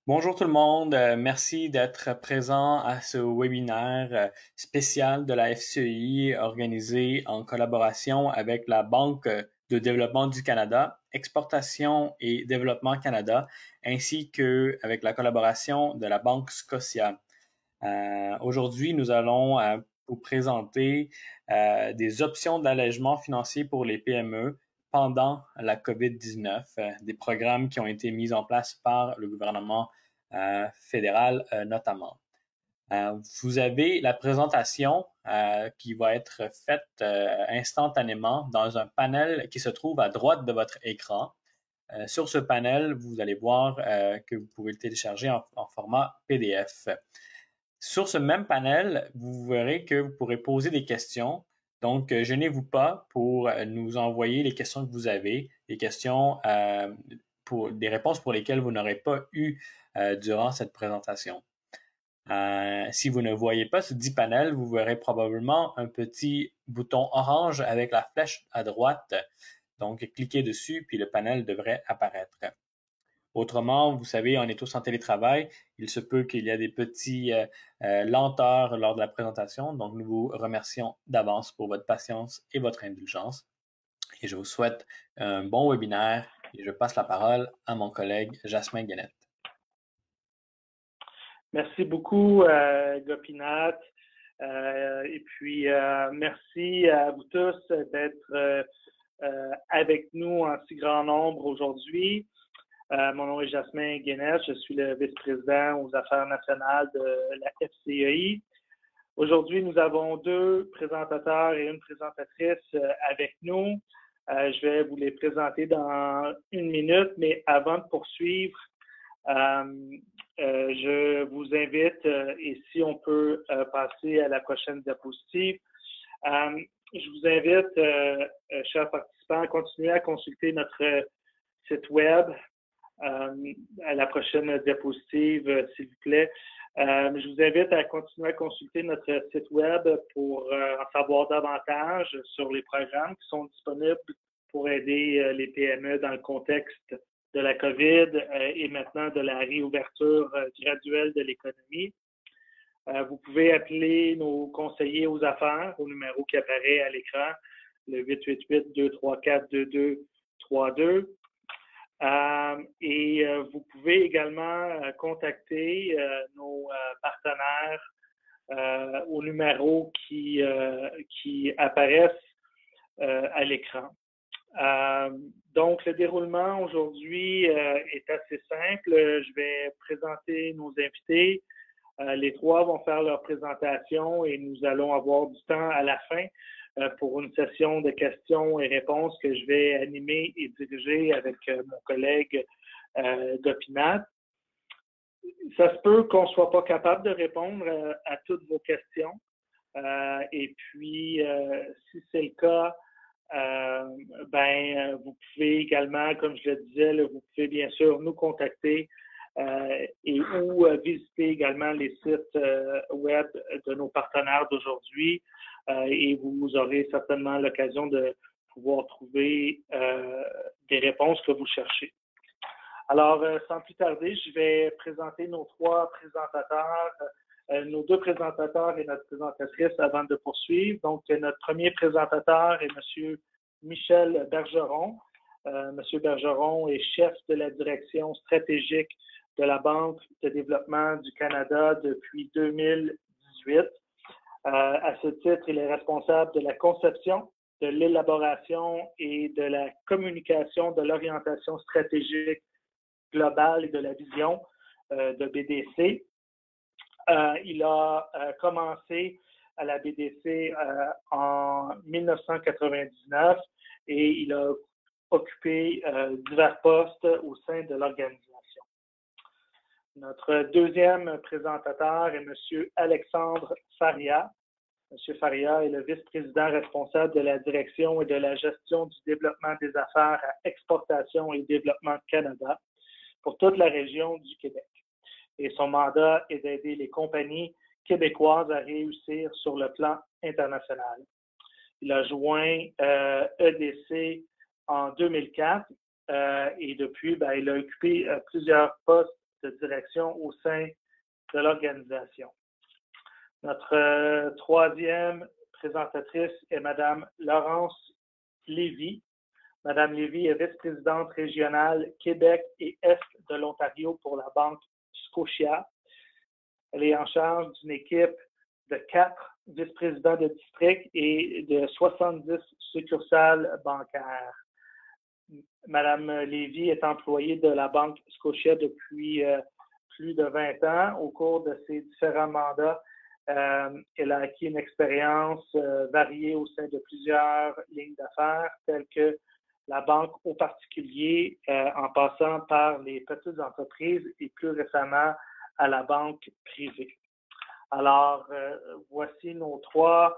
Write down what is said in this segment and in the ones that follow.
Bonjour tout le monde, merci d'être présent à ce webinaire spécial de la FCEI organisé en collaboration avec la Banque de développement du Canada, Exportation et Développement Canada, ainsi qu'avec la collaboration de la Banque Scotia. Aujourd'hui, nous allons vous présenter des options d'allègement financier pour les PME pendant la COVID-19, des programmes qui ont été mis en place par le gouvernement fédéral notamment. Vous avez la présentation qui va être faite instantanément dans un panel qui se trouve à droite de votre écran. Sur ce panel, vous allez voir que vous pouvez le télécharger en format PDF. Sur ce même panel, vous verrez que vous pourrez poser des questions. Donc, gênez-vous pas pour nous envoyer les questions que vous avez, les questions pour des réponses pour lesquelles vous n'aurez pas eu durant cette présentation. Si vous ne voyez pas ce dit panel, vous verrez probablement un petit bouton orange avec la flèche à droite. Donc, cliquez dessus, puis le panel devrait apparaître. Autrement, vous savez, on est tous en télétravail. Il se peut qu'il y ait des petits lenteurs lors de la présentation. Donc, nous vous remercions d'avance pour votre patience et votre indulgence. Et je vous souhaite un bon webinaire et je passe la parole à mon collègue Jasmin Guenette. Merci beaucoup, Gopinath. Et puis, merci à vous tous d'être avec nous en si grand nombre aujourd'hui. Mon nom est Jasmin Guenette, je suis le vice-président aux affaires nationales de la FCEI. Aujourd'hui, nous avons deux présentateurs et une présentatrice avec nous. Je vais vous les présenter dans une minute, mais avant de poursuivre, je vous invite, et si on peut passer à la prochaine diapositive, je vous invite, chers participants, à continuer à consulter notre site web. À la prochaine diapositive, s'il vous plaît. Je vous invite à continuer à consulter notre site web pour en savoir davantage sur les programmes qui sont disponibles pour aider les PME dans le contexte de la COVID et maintenant de la réouverture graduelle de l'économie. Vous pouvez appeler nos conseillers aux affaires au numéro qui apparaît à l'écran, le 888-234-2232. Et vous pouvez également contacter nos partenaires au numéro qui apparaissent à l'écran. Donc, le déroulement aujourd'hui est assez simple. Je vais présenter nos invités. Les trois vont faire leur présentation et nous allons avoir du temps à la fin pour une session de questions et réponses que je vais animer et diriger avec mon collègue Gopinath. Ça se peut qu'on ne soit pas capable de répondre à toutes vos questions. Et puis, si c'est le cas, vous pouvez également, comme je le disais, là, vous pouvez bien sûr nous contacter et ou visiter également les sites web de nos partenaires d'aujourd'hui et vous aurez certainement l'occasion de pouvoir trouver des réponses que vous cherchez. Alors, sans plus tarder, je vais présenter nos trois présentateurs, nos deux présentateurs et notre présentatrice avant de poursuivre. Donc, notre premier présentateur est M. Michel Bergeron. M. Bergeron est chef de la direction stratégique de la Banque de développement du Canada depuis 2018. À ce titre, il est responsable de la conception, de l'élaboration et de la communication de l'orientation stratégique globale et de la vision de BDC. Il a commencé à la BDC en 1999 et il a occupé divers postes au sein de l'organisation. Notre deuxième présentateur est M. Alexandre Faria. M. Faria est le vice-président responsable de la direction et de la gestion du développement des affaires à Exportation et Développement Canada pour toute la région du Québec. Et son mandat est d'aider les compagnies québécoises à réussir sur le plan international. Il a joint EDC en 2004 et depuis, il a occupé plusieurs postes de direction au sein de l'organisation. Notre troisième présentatrice est Mme Laurence Lévy. Mme Lévy est vice-présidente régionale Québec et Est de l'Ontario pour la Banque Scotia. Elle est en charge d'une équipe de 4 vice-présidents de district et de 70 succursales bancaires. Mme Lévy est employée de la Banque Scotia depuis plus de 20 ans. Au cours de ses différents mandats, elle a acquis une expérience variée au sein de plusieurs lignes d'affaires, telles que la banque au particulier, en passant par les petites entreprises et plus récemment à la banque privée. Alors, voici nos 3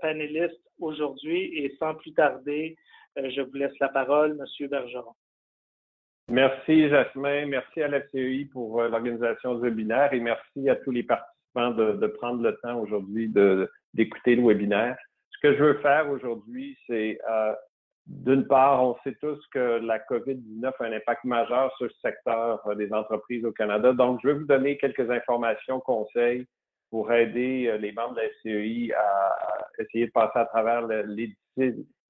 panélistes aujourd'hui et sans plus tarder, je vous laisse la parole, M. Bergeron. Merci, Jasmin. Merci à la FCEI pour l'organisation du webinaire et merci à tous les participants de prendre le temps aujourd'hui d'écouter le webinaire. Ce que je veux faire aujourd'hui, c'est d'une part, on sait tous que la COVID-19 a un impact majeur sur le secteur des entreprises au Canada. Donc, je vais vous donner quelques informations, conseils pour aider les membres de la FCEI à essayer de passer à travers les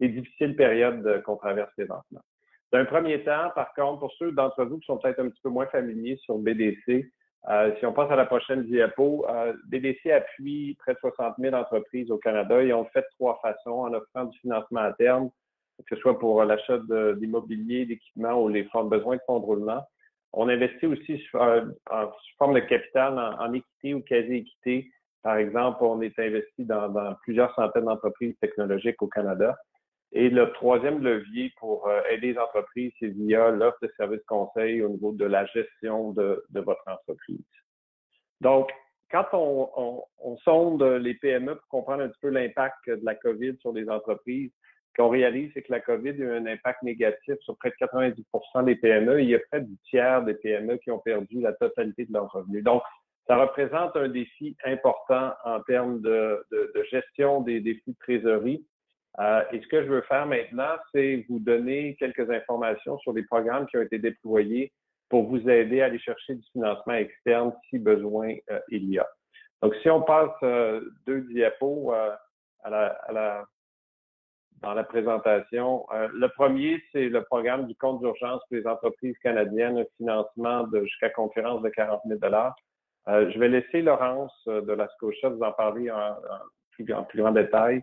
difficiles périodes qu'on traverse présentement. D'un premier temps, par contre, pour ceux d'entre vous qui sont peut-être un petit peu moins familiers sur BDC, si on passe à la prochaine diapo, BDC appuie près de 60 000 entreprises au Canada et on le fait de 3 façons, en offrant du financement à terme, que ce soit pour l'achat d'immobilier, d'équipements ou les besoins de fonds de roulement. On investit aussi sous forme de capital en équité ou quasi-équité. Par exemple, on est investi dans plusieurs centaines d'entreprises technologiques au Canada. Et le troisième levier pour aider les entreprises, c'est via l'offre de services conseils au niveau de la gestion de votre entreprise. Donc, quand on sonde les PME pour comprendre un petit peu l'impact de la COVID sur les entreprises, ce qu'on réalise, c'est que la COVID a eu un impact négatif sur près de 90 des PME. Il y a près du tiers des PME qui ont perdu la totalité de leurs revenus. Donc, ça représente un défi important en termes de gestion des flux de trésorerie. Et ce que je veux faire maintenant, c'est vous donner quelques informations sur les programmes qui ont été déployés pour vous aider à aller chercher du financement externe si besoin il y a. Donc, si on passe 2 diapos dans la présentation, le premier, c'est le programme du compte d'urgence pour les entreprises canadiennes, un financement jusqu'à concurrence de 40 000 Je vais laisser Laurence de la Scotia vous en parler en plus grand détail.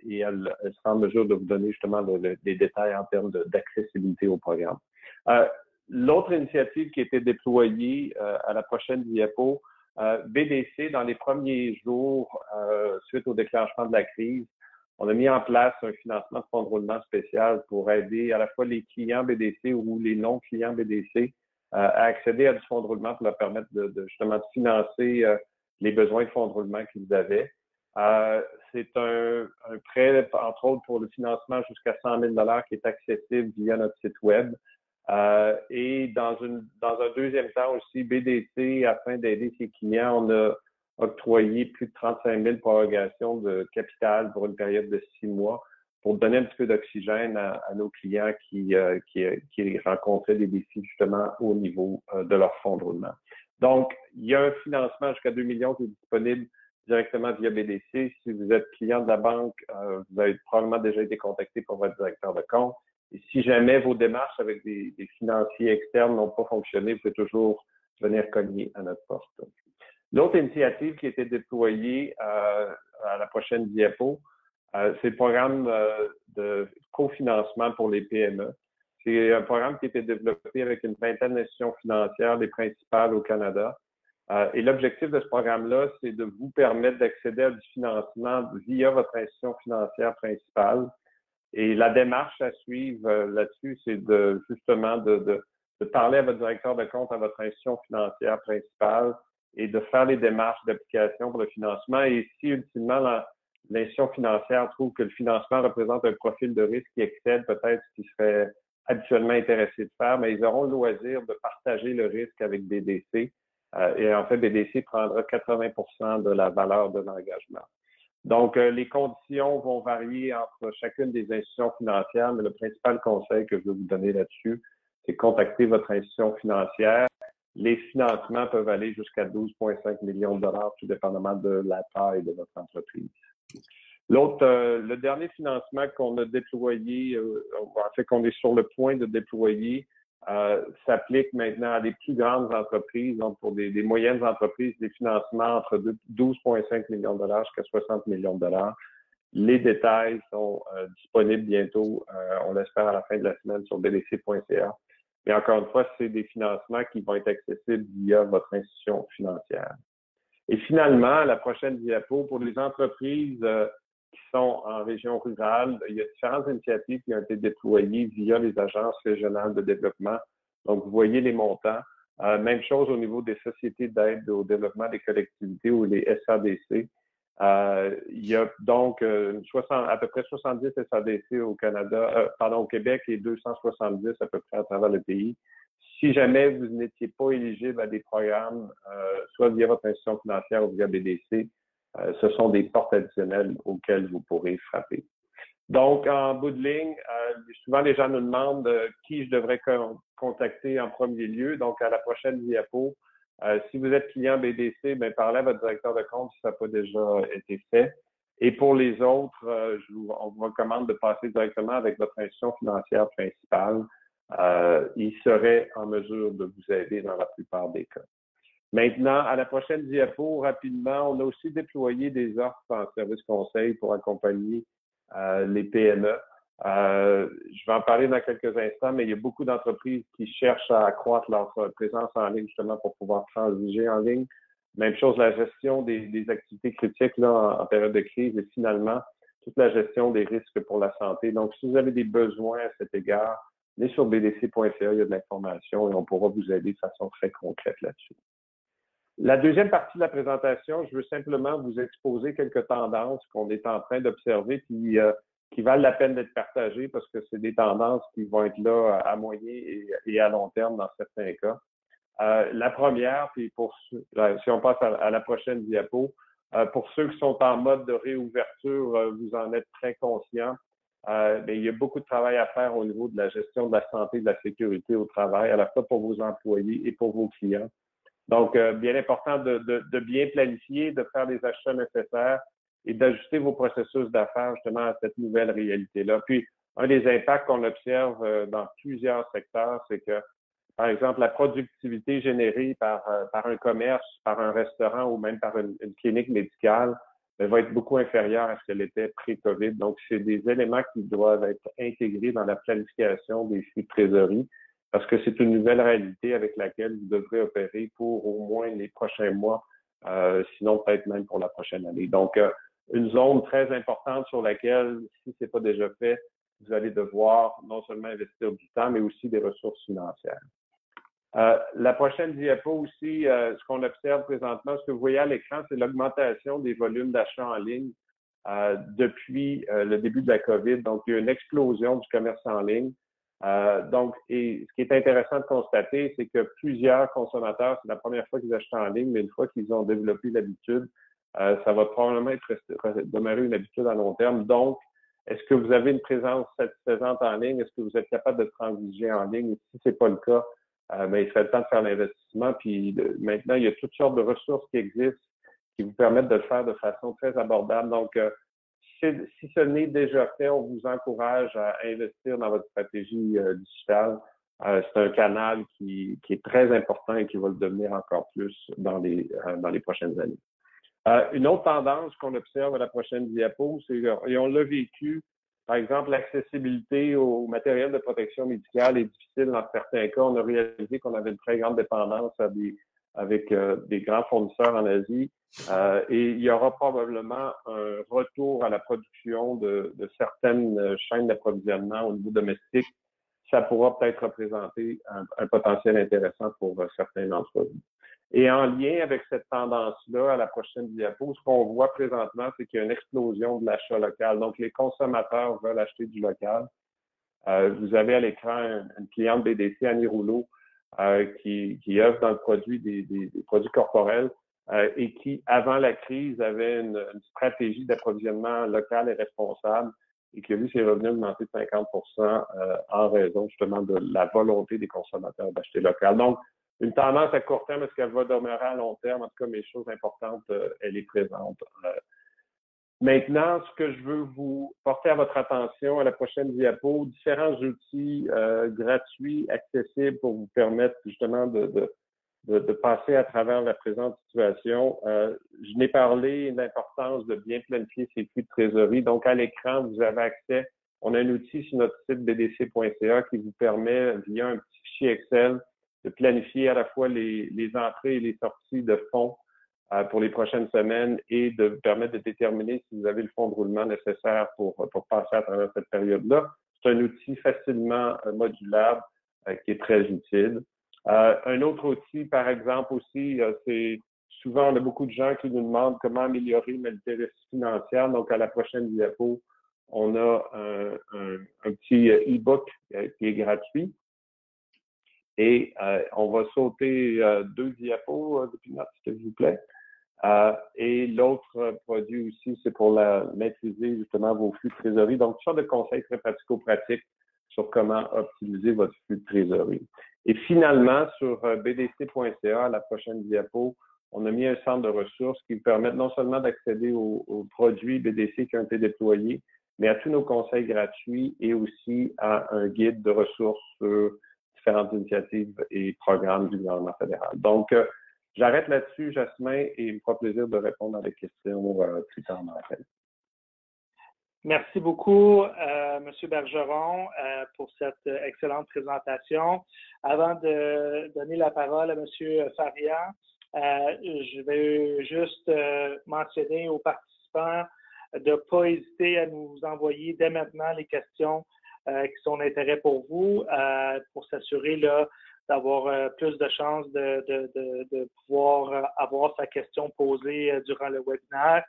Et elle sera en mesure de vous donner justement des détails en termes d'accessibilité au programme. L'autre initiative qui a été déployée à la prochaine diapo, BDC, dans les premiers jours suite au déclenchement de la crise, on a mis en place un financement de fonds de roulement spécial pour aider à la fois les clients BDC ou les non-clients BDC à accéder à du fonds de roulement pour leur permettre justement de financer les besoins de fonds de roulement qu'ils avaient. C'est un prêt, entre autres, pour le financement jusqu'à 100 000 qui est accessible via notre site web. Et dans un deuxième temps aussi, BDC, afin d'aider ses clients, on a octroyé plus de 35 000 prorogations de capital pour une période de 6 mois pour donner un petit peu d'oxygène à nos clients qui rencontraient des défis justement au niveau de leur fonds de roulement. Donc, il y a un financement jusqu'à 2 millions qui est disponible directement via BDC. Si vous êtes client de la banque, vous avez probablement déjà été contacté par votre directeur de compte. Et si jamais vos démarches avec des financiers externes n'ont pas fonctionné, vous pouvez toujours venir cogner à notre porte. L'autre initiative qui a été déployée à la prochaine diapo, c'est le programme de cofinancement pour les PME. C'est un programme qui a été développé avec une vingtaine d'institutions financières, les principales au Canada. Et l'objectif de ce programme-là, c'est de vous permettre d'accéder à du financement via votre institution financière principale. Et la démarche à suivre là-dessus, c'est justement de parler à votre directeur de compte, à votre institution financière principale et de faire les démarches d'application pour le financement. Et si ultimement l'institution financière trouve que le financement représente un profil de risque qui excède peut-être ce qu'ils seraient habituellement intéressés de faire, mais ils auront le loisir de partager le risque avec BDC. Et en fait, BDC prendra 80% de la valeur de l'engagement. Donc, les conditions vont varier entre chacune des institutions financières, mais le principal conseil que je vais vous donner là-dessus, c'est contacter votre institution financière Les financements peuvent aller jusqu'à 12,5 millions de dollars, tout dépendamment de la taille de votre entreprise. Le dernier financement qu'on a déployé, en fait qu'on est sur le point de déployer, s'applique maintenant à des plus grandes entreprises, donc pour des moyennes entreprises, des financements entre 12,5 millions de dollars jusqu'à 60 millions de dollars. Les détails sont disponibles bientôt, on l'espère à la fin de la semaine sur bdc.ca. Mais encore une fois, c'est des financements qui vont être accessibles via votre institution financière. Et finalement, la prochaine diapo, pour les entreprises qui sont en région rurale, il y a différentes initiatives qui ont été déployées via les agences régionales de développement. Donc, vous voyez les montants. Même chose au niveau des sociétés d'aide au développement des collectivités ou les SADC. Il y a donc à peu près 70 SADC au Canada, au Québec et 270 à peu près à travers le pays. Si jamais vous n'étiez pas éligible à des programmes, soit via votre institution financière ou via BDC, ce sont des portes additionnelles auxquelles vous pourrez frapper. Donc, en bout de ligne, souvent les gens nous demandent qui je devrais contacter en premier lieu. Donc, à la prochaine diapo, si vous êtes client BDC, parlez à votre directeur de compte si ça n'a pas déjà été fait. Et pour les autres, on vous recommande de passer directement avec votre institution financière principale. Il serait en mesure de vous aider dans la plupart des cas. Maintenant, à la prochaine diapo, rapidement, on a aussi déployé des offres en service conseil pour accompagner les PME. Je vais en parler dans quelques instants, mais il y a beaucoup d'entreprises qui cherchent à accroître leur présence en ligne justement pour pouvoir transiger en ligne. Même chose, la gestion des activités critiques là, en période de crise et finalement, toute la gestion des risques pour la santé. Donc, si vous avez des besoins à cet égard, allez sur bdc.ca, il y a de l'information et on pourra vous aider de façon très concrète là-dessus. La deuxième partie de la présentation, je veux simplement vous exposer quelques tendances qu'on est en train d'observer qui valent la peine d'être partagées parce que c'est des tendances qui vont être là à moyen et à long terme dans certains cas. La première, puis si on passe à la prochaine diapo, pour ceux qui sont en mode de réouverture, vous en êtes très conscients. Il y a beaucoup de travail à faire au niveau de la gestion de la santé et de la sécurité au travail, à la fois pour vos employés et pour vos clients. Donc, bien important de bien planifier, de faire les achats nécessaires et d'ajuster vos processus d'affaires justement à cette nouvelle réalité-là. Puis, un des impacts qu'on observe dans plusieurs secteurs, c'est que, par exemple, la productivité générée par un commerce, par un restaurant ou même par une clinique médicale va être beaucoup inférieure à ce qu'elle était pré-COVID. Donc, c'est des éléments qui doivent être intégrés dans la planification des flux de trésorerie parce que c'est une nouvelle réalité avec laquelle vous devrez opérer pour au moins les prochains mois, sinon peut-être même pour la prochaine année. Donc, une zone très importante sur laquelle, si ce n'est pas déjà fait, vous allez devoir non seulement investir du temps, mais aussi des ressources financières. La prochaine diapo aussi, ce qu'on observe présentement, ce que vous voyez à l'écran, c'est l'augmentation des volumes d'achats en ligne depuis le début de la COVID. Donc, il y a une explosion du commerce en ligne. Et ce qui est intéressant de constater, c'est que plusieurs consommateurs, c'est la première fois qu'ils achètent en ligne, mais une fois qu'ils ont développé l'habitude, ça va probablement demeurer une habitude à long terme. Donc, est-ce que vous avez une présence satisfaisante en ligne? Est-ce que vous êtes capable de transiger en ligne? Si c'est pas le cas, il serait le temps de faire l'investissement. Puis maintenant, il y a toutes sortes de ressources qui existent qui vous permettent de le faire de façon très abordable. Donc, si ce n'est déjà fait, on vous encourage à investir dans votre stratégie digitale. C'est un canal qui est très important et qui va le devenir encore plus dans les prochaines années. Une autre tendance qu'on observe à la prochaine diapo, et on l'a vécu, par exemple, l'accessibilité au matériel de protection médicale est difficile dans certains cas. On a réalisé qu'on avait une très grande dépendance avec des grands fournisseurs en Asie. Et il y aura probablement un retour à la production de certaines chaînes d'approvisionnement au niveau domestique. Ça pourra peut-être représenter un potentiel intéressant pour certains d'entre vous. Et en lien avec cette tendance-là, à la prochaine diapo, ce qu'on voit présentement, c'est qu'il y a une explosion de l'achat local. Donc, les consommateurs veulent acheter du local. Vous avez à l'écran une cliente BDC, Annie Rouleau, qui œuvre dans le produit des produits corporels et qui, avant la crise, avait une stratégie d'approvisionnement local et responsable et qui a vu ses revenus augmenter de 50% en raison justement de la volonté des consommateurs d'acheter local. Donc, une tendance à court terme, est-ce qu'elle va demeurer à long terme? En tout cas, mes choses importantes, elle est présente. Maintenant, ce que je veux vous porter à votre attention à la prochaine diapo, différents outils gratuits, accessibles pour vous permettre justement de passer à travers la présente situation. Je n'ai parlé de l'importance de bien planifier ses flux de trésorerie. Donc, à l'écran, vous avez accès. On a un outil sur notre site bdc.ca qui vous permet, via un petit fichier Excel, de planifier à la fois les entrées et les sorties de fonds pour les prochaines semaines et de vous permettre de déterminer si vous avez le fonds de roulement nécessaire pour passer à travers cette période-là. C'est un outil facilement modulable qui est très utile. Un autre outil, par exemple, aussi, c'est souvent, on a beaucoup de gens qui nous demandent comment améliorer ma littératie financière. Donc, à la prochaine diapo, on a un petit e-book qui est gratuit. Et on va sauter 2 diapos, s'il vous plaît. Et l'autre produit aussi, c'est pour maîtriser justement vos flux de trésorerie. Donc, ça de conseils très pratico-pratiques sur comment optimiser votre flux de trésorerie. Et finalement, sur bdc.ca, à la prochaine diapo, on a mis un centre de ressources qui vous permet non seulement d'accéder aux produits BDC qui ont été déployés, mais à tous nos conseils gratuits et aussi à un guide de ressources sur différentes initiatives et programmes du gouvernement fédéral. Donc, j'arrête là-dessus, Jasmin, et il me fera plaisir de répondre à des questions plus tard dans l'appel. Merci beaucoup, M. Bergeron, pour cette excellente présentation. Avant de donner la parole à M. Faria, je vais juste mentionner aux participants de ne pas hésiter à nous envoyer dès maintenant les questions qui sont d'intérêt pour vous, pour s'assurer d'avoir plus de chances de pouvoir avoir sa question posée durant le webinaire.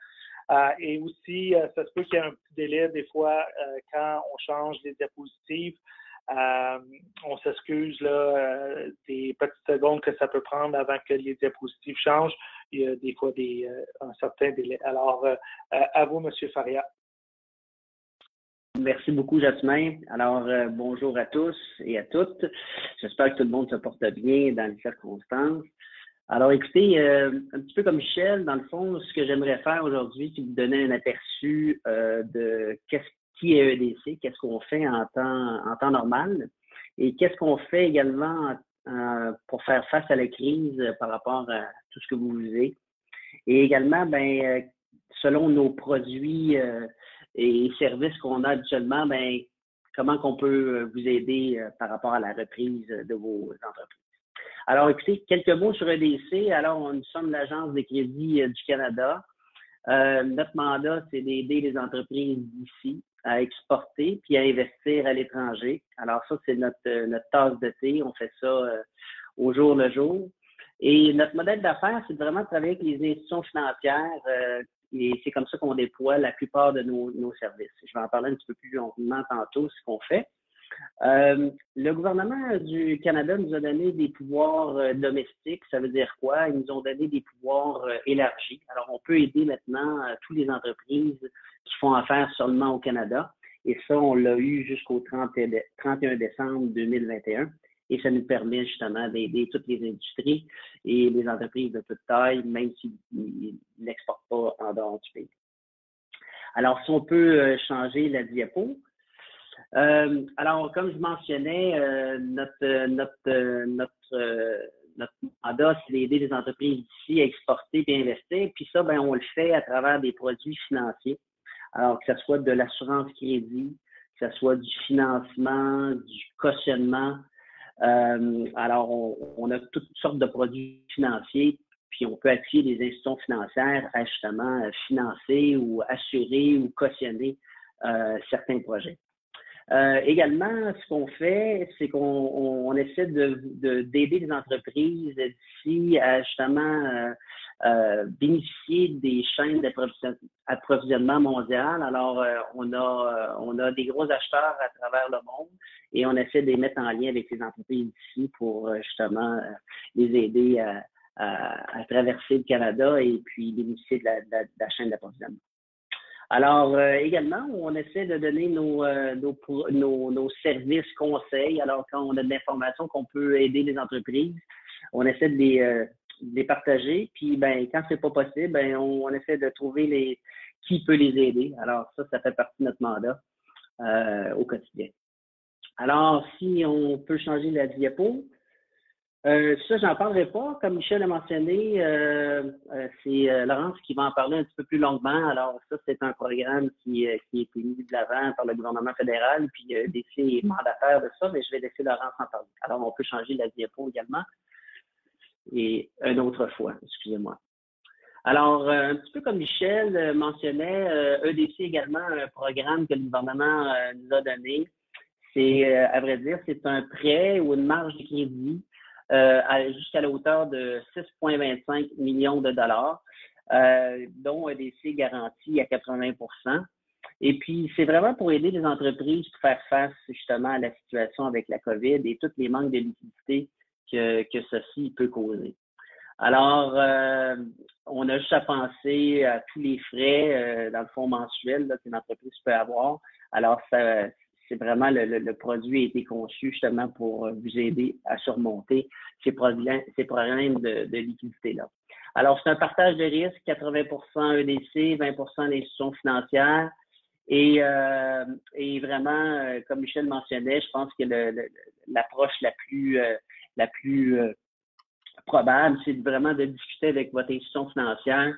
Et aussi, ça se peut qu'il y ait un petit délai des fois quand on change les diapositives. On s'excuse des petites secondes que ça peut prendre avant que les diapositives changent. Il y a des fois un certain délai. Alors, à vous, M. Faria. Merci beaucoup, Jasmin. Alors, bonjour à tous et à toutes. J'espère que tout le monde se porte bien dans les circonstances. Alors, écoutez, un petit peu comme Michel, dans le fond, ce que j'aimerais faire aujourd'hui, c'est vous donner un aperçu de qui est EDC, qu'est-ce qu'on fait en temps normal et qu'est-ce qu'on fait également pour faire face à la crise par rapport à tout ce que vous vivez. Et également, selon nos produits et services qu'on a habituellement, comment qu'on peut vous aider par rapport à la reprise de vos entreprises. Alors, écoutez, quelques mots sur EDC. Alors, nous sommes l'Agence des crédits du Canada. Notre mandat, c'est d'aider les entreprises d'ici à exporter puis à investir à l'étranger. Alors, ça, c'est notre tasse de thé. On fait ça au jour le jour. Et notre modèle d'affaires, c'est vraiment de travailler avec les institutions financières et c'est comme ça qu'on déploie la plupart de nos services. Je vais en parler un petit peu plus longuement tantôt, ce qu'on fait. Le gouvernement du Canada nous a donné des pouvoirs domestiques. Ça veut dire quoi? Ils nous ont donné des pouvoirs élargis. Alors, on peut aider maintenant toutes les entreprises qui font affaire seulement au Canada. Et ça, on l'a eu jusqu'au 31 décembre 2021. Et ça nous permet justement d'aider toutes les industries et les entreprises de toute taille, même s'ils n'exportent pas en dehors du pays. Alors, si on peut changer la diapo. Alors, comme je mentionnais, notre mandat, c'est d'aider les entreprises d'ici à exporter et investir. Puis ça, on le fait à travers des produits financiers. Alors, que ce soit de l'assurance crédit, que ce soit du financement, du cautionnement. Alors, on a toutes sortes de produits financiers. Puis, on peut appuyer les institutions financières à justement financer ou assurer ou cautionner certains projets. Également, ce qu'on fait, c'est qu'on essaie d'aider les entreprises d'ici à justement bénéficier des chaînes d'approvisionnement mondiales. Alors, on a des gros acheteurs à travers le monde et on essaie de les mettre en lien avec les entreprises d'ici pour justement les aider à traverser le Canada et puis bénéficier de la chaîne d'approvisionnement. Alors, également, on essaie de donner nos services conseils. Alors, quand on a de l'information qu'on peut aider les entreprises, on essaie de les partager. Puis, ben, quand c'est pas possible, ben, on essaie de trouver qui peut les aider. Alors, ça fait partie de notre mandat au quotidien. Alors, si on peut changer la diapo. Ça, j'en parlerai pas. Comme Michel a mentionné, c'est Laurence qui va en parler un petit peu plus longuement. Alors, ça, c'est un programme qui a été mis de l'avant par le gouvernement fédéral, puis DC est mandataire de ça, mais je vais laisser Laurence en parler. Alors, on peut changer la diapo également. Et une autre fois, excusez-moi. Alors, un petit peu comme Michel mentionnait, EDC également un programme que le gouvernement nous a donné. C'est, à vrai dire, c'est un prêt ou une marge de crédit jusqu'à la hauteur de 6,25 millions de dollars, dont EDC garantit à 80%. Et puis, c'est vraiment pour aider les entreprises pour faire face justement à la situation avec la COVID et tous les manques de liquidité que ceci peut causer. Alors, on a juste à penser à tous les frais, dans le fond mensuel qu'une entreprise peut avoir. Alors, c'est vraiment le produit a été conçu justement pour vous aider à surmonter ces problèmes de liquidité-là. Alors, c'est un partage de risque, 80% EDC, 20% d'institutions financières. Et vraiment, comme Michel mentionnait, je pense que l'approche la plus probable, c'est vraiment de discuter avec votre institution financière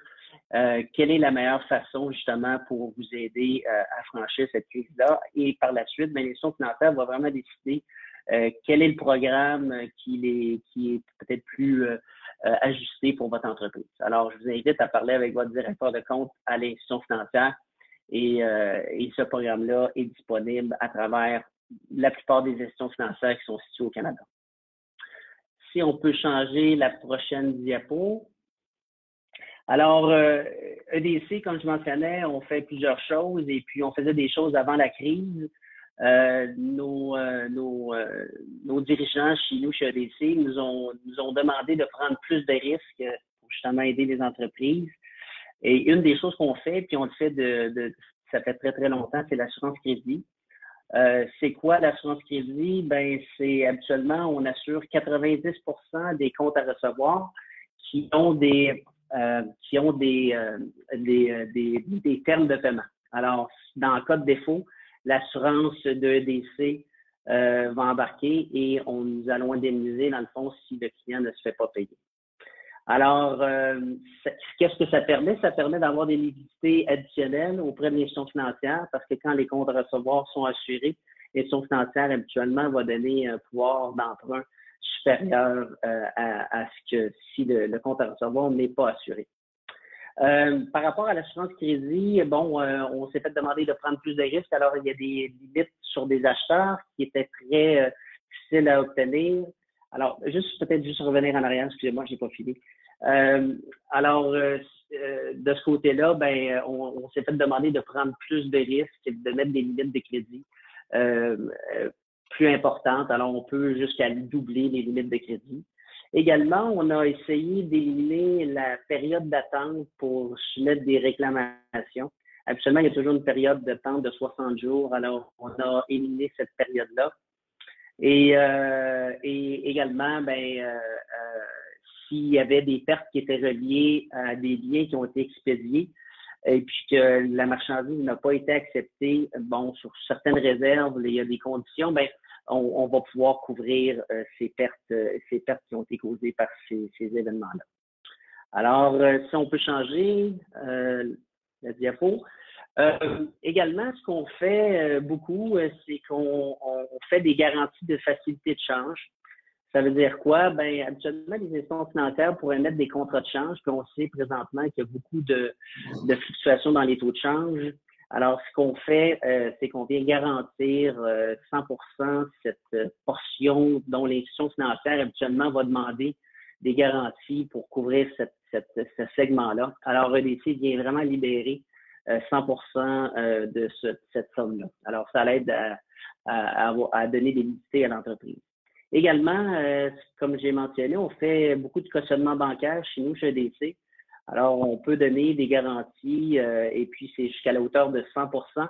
quelle est la meilleure façon justement pour vous aider à franchir cette crise-là. Et par la suite, l'institution financière va vraiment décider quel est le programme qui est peut-être plus ajusté pour votre entreprise. Alors, je vous invite à parler avec votre directeur de compte à l'institution financière et ce programme-là est disponible à travers la plupart des institutions financières qui sont situées au Canada. Si on peut changer la prochaine diapo. Alors, EDC, comme je mentionnais, on fait plusieurs choses et puis on faisait des choses avant la crise. Nos dirigeants chez nous, chez EDC, nous ont demandé de prendre plus de risques pour justement aider les entreprises. Et une des choses qu'on fait, puis on le fait ça fait très, très longtemps, c'est l'assurance crédit. C'est quoi l'assurance crédit? Ben, c'est habituellement, on assure 90% des comptes à recevoir qui ont des termes de paiement. Alors, dans le cas de défaut, l'assurance de EDC va embarquer et nous allons indemniser, dans le fond, si le client ne se fait pas payer. Alors, qu'est-ce que ça permet? Ça permet d'avoir des liquidités additionnelles auprès de l'institution financière parce que quand les comptes à recevoir sont assurés, l'institution financière habituellement va donner un pouvoir d'emprunt supérieur à ce que si le compte à recevoir n'est pas assuré. Par rapport à l'assurance crédit, bon, on s'est fait demander de prendre plus de risques. Alors, il y a des limites sur des acheteurs qui étaient très difficiles à obtenir. Alors, peut-être revenir en arrière, excusez-moi, j'ai pas fini. Alors, de ce côté-là, ben, on s'est fait demander de prendre plus de risques, de mettre des limites de crédit plus importantes. Alors, on peut jusqu'à doubler les limites de crédit. Également, on a essayé d'éliminer la période d'attente pour soumettre des réclamations. Habituellement, il y a toujours une période d'attente de 60 jours. Alors, on a éliminé cette période-là. Et également, s'il y avait des pertes qui étaient reliées à des biens qui ont été expédiés et puis que la marchandise n'a pas été acceptée, bon, sur certaines réserves, il y a des conditions, ben, on va pouvoir couvrir ces pertes qui ont été causées par ces événements-là. Alors, si on peut changer la diapo. Également, ce qu'on fait beaucoup, c'est qu'on fait des garanties de facilité de change. Ça veut dire quoi? Ben, habituellement, les institutions financières pourraient mettre des contrats de change, puis on sait présentement qu'il y a beaucoup de fluctuations dans les taux de change. Alors, ce qu'on fait, c'est qu'on vient garantir 100% cette portion dont l'institution financière habituellement va demander des garanties pour couvrir ce segment-là. Alors, EDC vient vraiment libérer 100% de cette somme-là. Alors, ça l'aide à donner des liquidités à l'entreprise. Également, comme j'ai mentionné, on fait beaucoup de cautionnement bancaire chez nous, chez EDC. Alors, on peut donner des garanties et puis c'est jusqu'à la hauteur de 100%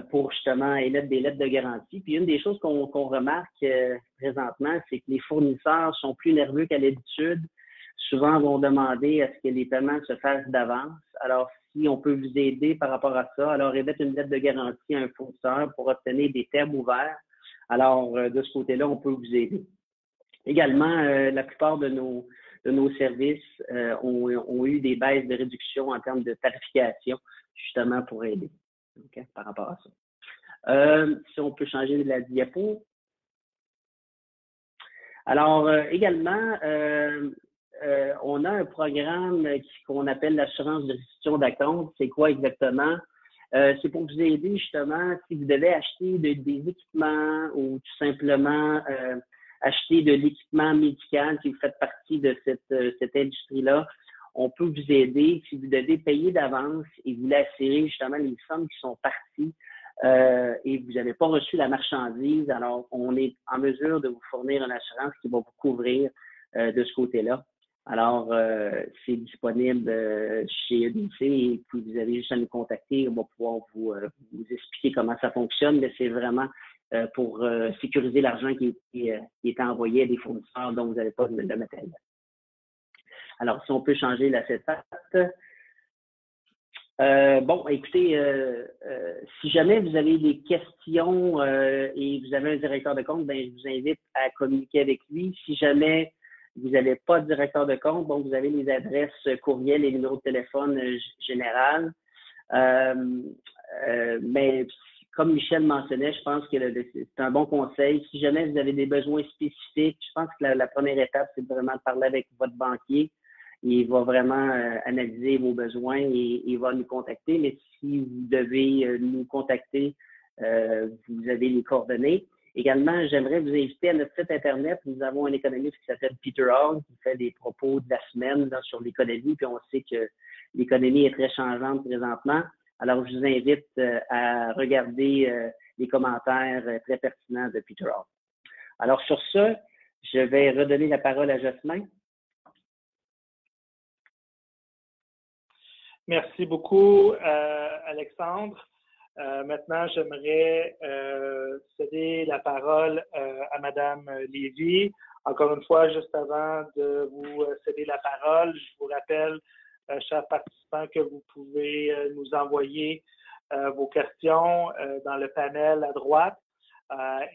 pour justement émettre des lettres de garantie. Puis une des choses qu'on remarque présentement, c'est que les fournisseurs sont plus nerveux qu'à l'habitude. Souvent, vont demander à ce que les paiements se fassent d'avance. Alors, si on peut vous aider par rapport à ça, alors émettre une lettre de garantie à un fournisseur pour obtenir des termes ouverts. Alors, de ce côté-là, on peut vous aider. Également, la plupart de nos services ont eu des baisses de réduction en termes de tarification, justement pour aider par rapport à ça. Si on peut changer la diapo. Alors, également, on a un programme qu'on appelle l'assurance de restitution d'acompte. C'est quoi exactement? C'est pour vous aider justement si vous devez acheter des équipements ou tout simplement acheter de l'équipement médical, si vous faites partie de cette industrie-là. On peut vous aider si vous devez payer d'avance et vous l'assurer justement les sommes qui sont parties et vous n'avez pas reçu la marchandise. Alors, on est en mesure de vous fournir une assurance qui va vous couvrir de ce côté-là. Alors, c'est disponible chez EDC et puis vous avez juste à nous contacter. On va pouvoir vous expliquer comment ça fonctionne, mais c'est vraiment pour sécuriser l'argent qui est envoyé à des fournisseurs dont vous n'avez pas de matériel. Alors, si on peut changer la setup. Bon, écoutez, si jamais vous avez des questions et vous avez un directeur de compte, ben, je vous invite à communiquer avec lui. Si jamais vous n'avez pas de directeur de compte, bon, vous avez les adresses courriel et numéros de téléphone général. Mais comme Michel mentionnait, je pense que c'est un bon conseil. Si jamais vous avez des besoins spécifiques, je pense que la première étape, c'est vraiment de parler avec votre banquier. Il va vraiment analyser vos besoins et il va nous contacter. Mais si vous devez nous contacter, vous avez les coordonnées. Également, j'aimerais vous inviter à notre site Internet. Nous avons un économiste qui s'appelle Peter Hall, qui fait des propos de la semaine là, sur l'économie. Puis on sait que l'économie est très changeante présentement. Alors, je vous invite à regarder les commentaires très pertinents de Peter Hall. Alors, sur ce, je vais redonner la parole à Jasmin. Merci beaucoup, Alexandre. Maintenant, j'aimerais céder la parole à Madame Lévy. Encore une fois, juste avant de vous céder la parole, je vous rappelle, chers participants, que vous pouvez nous envoyer vos questions dans le panel à droite.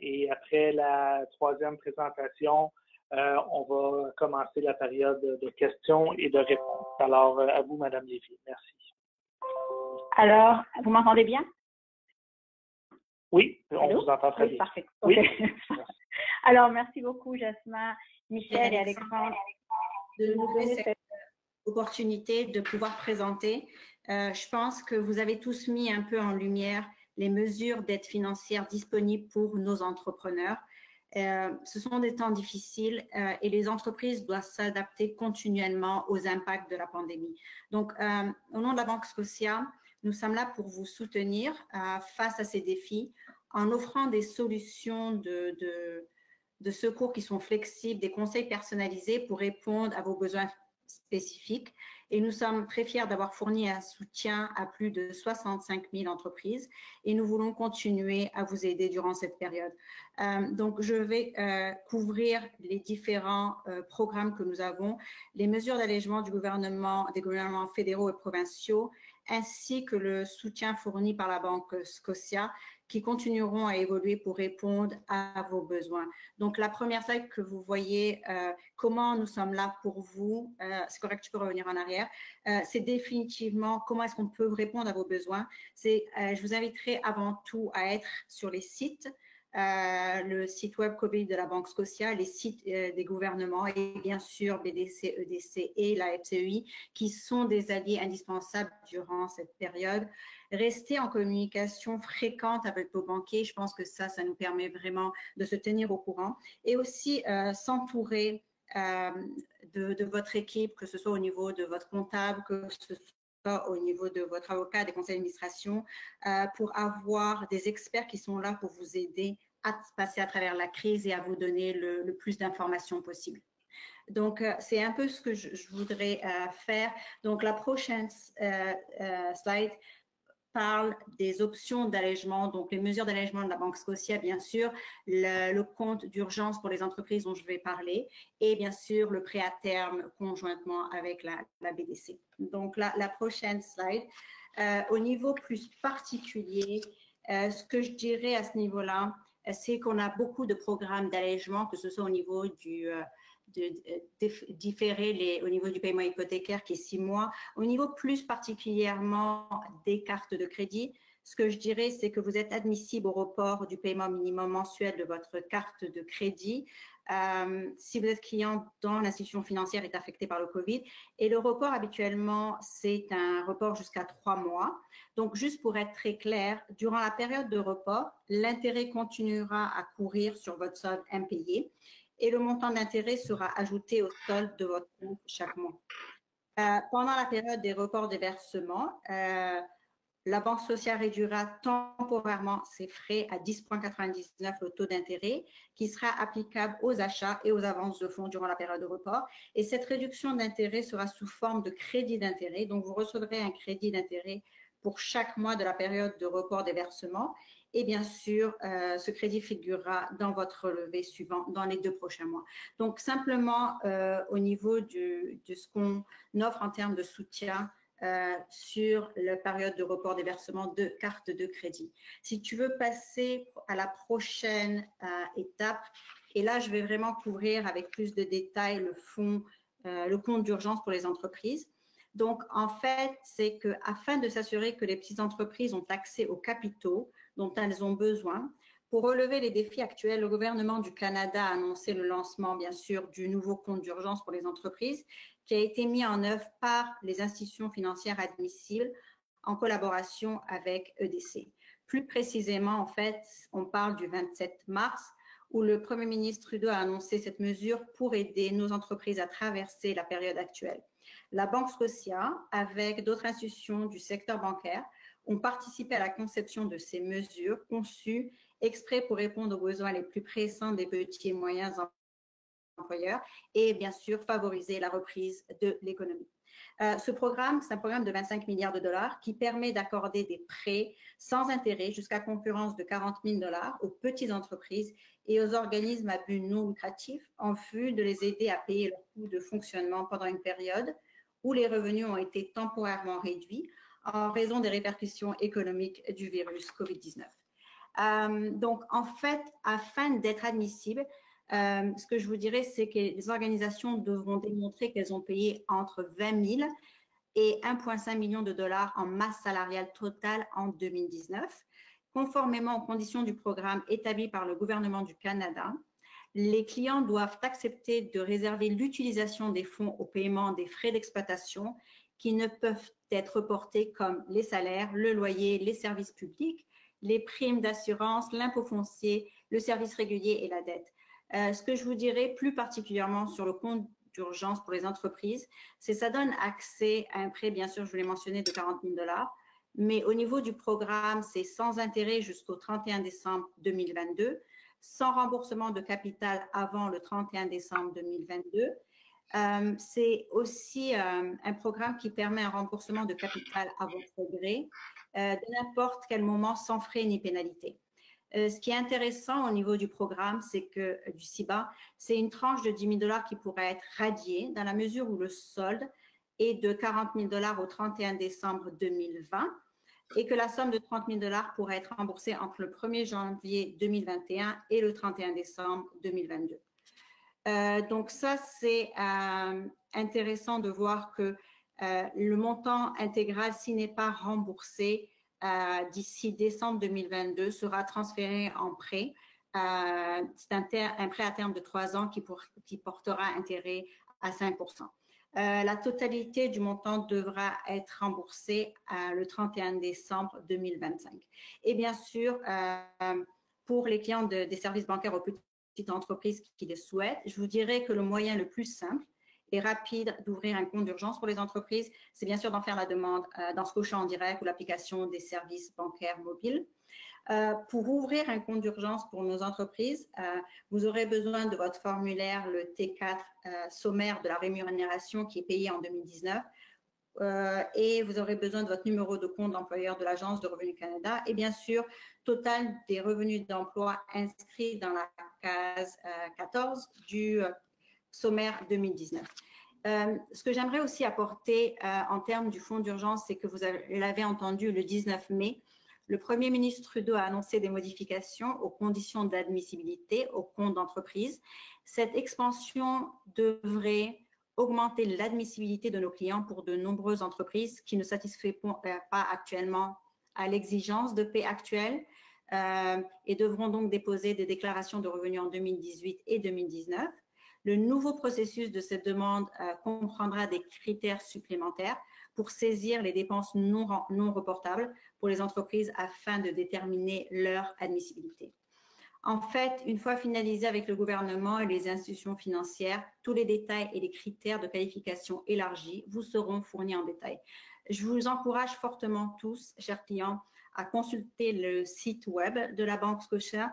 Et après la troisième présentation, on va commencer la période de questions et de réponses. Alors, à vous, Madame Lévy. Merci. Alors, vous m'entendez bien? Oui, on vous entend très bien. Parfait. Oui. Okay. Alors, merci beaucoup, Jasmin, Michel et Alexandre, de nous donner cette opportunité de pouvoir présenter. Je pense que vous avez tous mis un peu en lumière les mesures d'aide financière disponibles pour nos entrepreneurs. Ce sont des temps difficiles et les entreprises doivent s'adapter continuellement aux impacts de la pandémie. Donc, au nom de la Banque Scotia, nous sommes là pour vous soutenir face à ces défis en offrant des solutions de secours qui sont flexibles, des conseils personnalisés pour répondre à vos besoins spécifiques. Et nous sommes très fiers d'avoir fourni un soutien à plus de 65 000 entreprises et nous voulons continuer à vous aider durant cette période. Donc, je vais couvrir les différents programmes que nous avons, les mesures d'allègement des gouvernements fédéraux et provinciaux, ainsi que le soutien fourni par la Banque Scotia qui continueront à évoluer pour répondre à vos besoins. Donc, la première slide que vous voyez, comment nous sommes là pour vous, c'est correct, tu peux revenir en arrière, c'est définitivement comment est-ce qu'on peut répondre à vos besoins. Je vous inviterai avant tout à être sur les sites, le site web COVID de la Banque Scotia, les sites des gouvernements et bien sûr BDC, EDC et la FCEI qui sont des alliés indispensables durant cette période. Rester en communication fréquente avec vos banquiers, je pense que ça nous permet vraiment de se tenir au courant et aussi s'entourer de votre équipe, que ce soit au niveau de votre comptable, que ce soit au niveau de votre avocat, des conseils d'administration, pour avoir des experts qui sont là pour vous aider à passer à travers la crise et à vous donner le plus d'informations possible. Donc, c'est un peu ce que je voudrais faire. Donc, la prochaine slide parle des options d'allègement, donc les mesures d'allègement de la Banque Scotia, bien sûr, le compte d'urgence pour les entreprises dont je vais parler, et bien sûr le prêt à terme conjointement avec la BDC. Donc la prochaine slide. Au niveau plus particulier, ce que je dirais à ce niveau-là, c'est qu'on a beaucoup de programmes d'allègement, que ce soit au niveau différer au niveau du paiement hypothécaire qui est 6 mois. Au niveau plus particulièrement des cartes de crédit, ce que je dirais, c'est que vous êtes admissible au report du paiement minimum mensuel de votre carte de crédit si vous êtes client dont l'institution financière est affectée par le Covid. Et le report, habituellement, c'est un report jusqu'à 3 mois. Donc, juste pour être très clair, durant la période de report, l'intérêt continuera à courir sur votre solde impayé et le montant d'intérêt sera ajouté au solde de votre compte chaque mois. Pendant la période des reports des versements, la Banque Scotia réduira temporairement ses frais à 10,99 le taux d'intérêt qui sera applicable aux achats et aux avances de fonds durant la période de report. Et cette réduction d'intérêt sera sous forme de crédit d'intérêt. Donc, vous recevrez un crédit d'intérêt pour chaque mois de la période de report des versements. Et bien sûr, ce crédit figurera dans votre relevé suivant dans les 2 prochains mois. Donc, simplement, au niveau de ce qu'on offre en termes de soutien sur la période de report des versements de cartes de crédit. Si tu veux passer à la prochaine étape, et là, je vais vraiment couvrir avec plus de détails le compte d'urgence pour les entreprises. Donc, en fait, c'est qu'afin de s'assurer que les petites entreprises ont accès aux capitaux dont elles ont besoin, pour relever les défis actuels, le gouvernement du Canada a annoncé le lancement, bien sûr, du nouveau compte d'urgence pour les entreprises qui a été mis en œuvre par les institutions financières admissibles en collaboration avec EDC. Plus précisément, en fait, on parle du 27 mars où le Premier ministre Trudeau a annoncé cette mesure pour aider nos entreprises à traverser la période actuelle. La Banque Scotia, avec d'autres institutions du secteur bancaire, ont participé à la conception de ces mesures conçues exprès pour répondre aux besoins les plus pressants des petits et moyens employeurs et bien sûr favoriser la reprise de l'économie. Ce programme, c'est un programme de 25 milliards de dollars qui permet d'accorder des prêts sans intérêt jusqu'à concurrence de 40 000 dollars aux petites entreprises et aux organismes à but non lucratif en vue de les aider à payer leurs coûts de fonctionnement pendant une période où les revenus ont été temporairement réduits en raison des répercussions économiques du virus COVID-19. Donc, en fait, afin d'être admissibles, ce que je vous dirais, c'est que les organisations devront démontrer qu'elles ont payé entre 20 000 et 1,5 million de dollars en masse salariale totale en 2019. Conformément aux conditions du programme établi par le gouvernement du Canada, les clients doivent accepter de réserver l'utilisation des fonds au paiement des frais d'exploitation qui ne peuvent être reportés comme les salaires, le loyer, les services publics, les primes d'assurance, l'impôt foncier, le service régulier et la dette. Ce que je vous dirais plus particulièrement sur le compte d'urgence pour les entreprises, c'est que ça donne accès à un prêt, bien sûr, je vous l'ai mentionné, de 40 000 dollars, mais au niveau du programme, c'est sans intérêt jusqu'au 31 décembre 2022, sans remboursement de capital avant le 31 décembre 2022. C'est aussi un programme qui permet un remboursement de capital à votre gré de n'importe quel moment sans frais ni pénalité. Ce qui est intéressant au niveau du programme, c'est que du CIBA, c'est une tranche de 10 000 dollars qui pourrait être radiée dans la mesure où le solde est de 40 000 dollars au 31 décembre 2020 et que la somme de 30 000 dollars pourrait être remboursée entre le 1er janvier 2021 et le 31 décembre 2022. Donc ça, c'est intéressant de voir que le montant intégral, s'il n'est pas remboursé d'ici décembre 2022, sera transféré en prêt. C'est un prêt à terme de 3 ans qui portera intérêt à 5%. La totalité du montant devra être remboursée le 31 décembre 2025. Et bien sûr, pour les clients des services bancaires aux petites entreprises qui le souhaitent, je vous dirais que le moyen le plus simple et rapide d'ouvrir un compte d'urgence pour les entreprises, c'est bien sûr d'en faire la demande dans Scotia en direct ou l'application des services bancaires mobiles. Pour ouvrir un compte d'urgence pour nos entreprises, vous aurez besoin de votre formulaire, le T4 sommaire de la rémunération qui est payé en 2019, et vous aurez besoin de votre numéro de compte d'employeur de l'Agence de Revenu Canada et bien sûr, total des revenus d'emploi inscrits dans la case 14 du sommaire 2019. Ce que j'aimerais aussi apporter en termes du fonds d'urgence, c'est que vous l'avez entendu le 19 mai, le Premier ministre Trudeau a annoncé des modifications aux conditions d'admissibilité au compte d'entreprise. Cette expansion devrait augmenter l'admissibilité de nos clients pour de nombreuses entreprises qui ne satisfont pas actuellement à l'exigence de paie actuelle et devront donc déposer des déclarations de revenus en 2018 et 2019. Le nouveau processus de cette demande comprendra des critères supplémentaires pour saisir les dépenses non reportables pour les entreprises afin de déterminer leur admissibilité. En fait, une fois finalisé avec le gouvernement et les institutions financières, tous les détails et les critères de qualification élargis vous seront fournis en détail. Je vous encourage fortement tous, chers clients, à consulter le site web de la Banque Scotia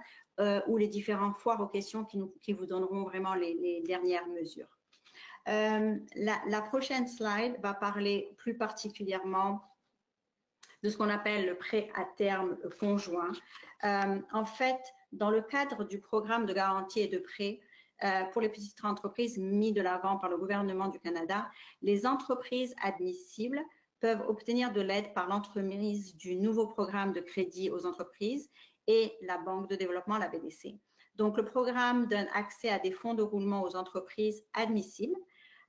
ou les différents foires aux questions qui vous donneront vraiment les dernières mesures. La prochaine slide va parler plus particulièrement de ce qu'on appelle le prêt à terme conjoint. En fait, dans le cadre du programme de garantie et de prêt pour les petites entreprises mis de l'avant par le gouvernement du Canada, les entreprises admissibles peuvent obtenir de l'aide par l'entremise du nouveau programme de crédit aux entreprises et la Banque de développement, la BDC. Donc, le programme donne accès à des fonds de roulement aux entreprises admissibles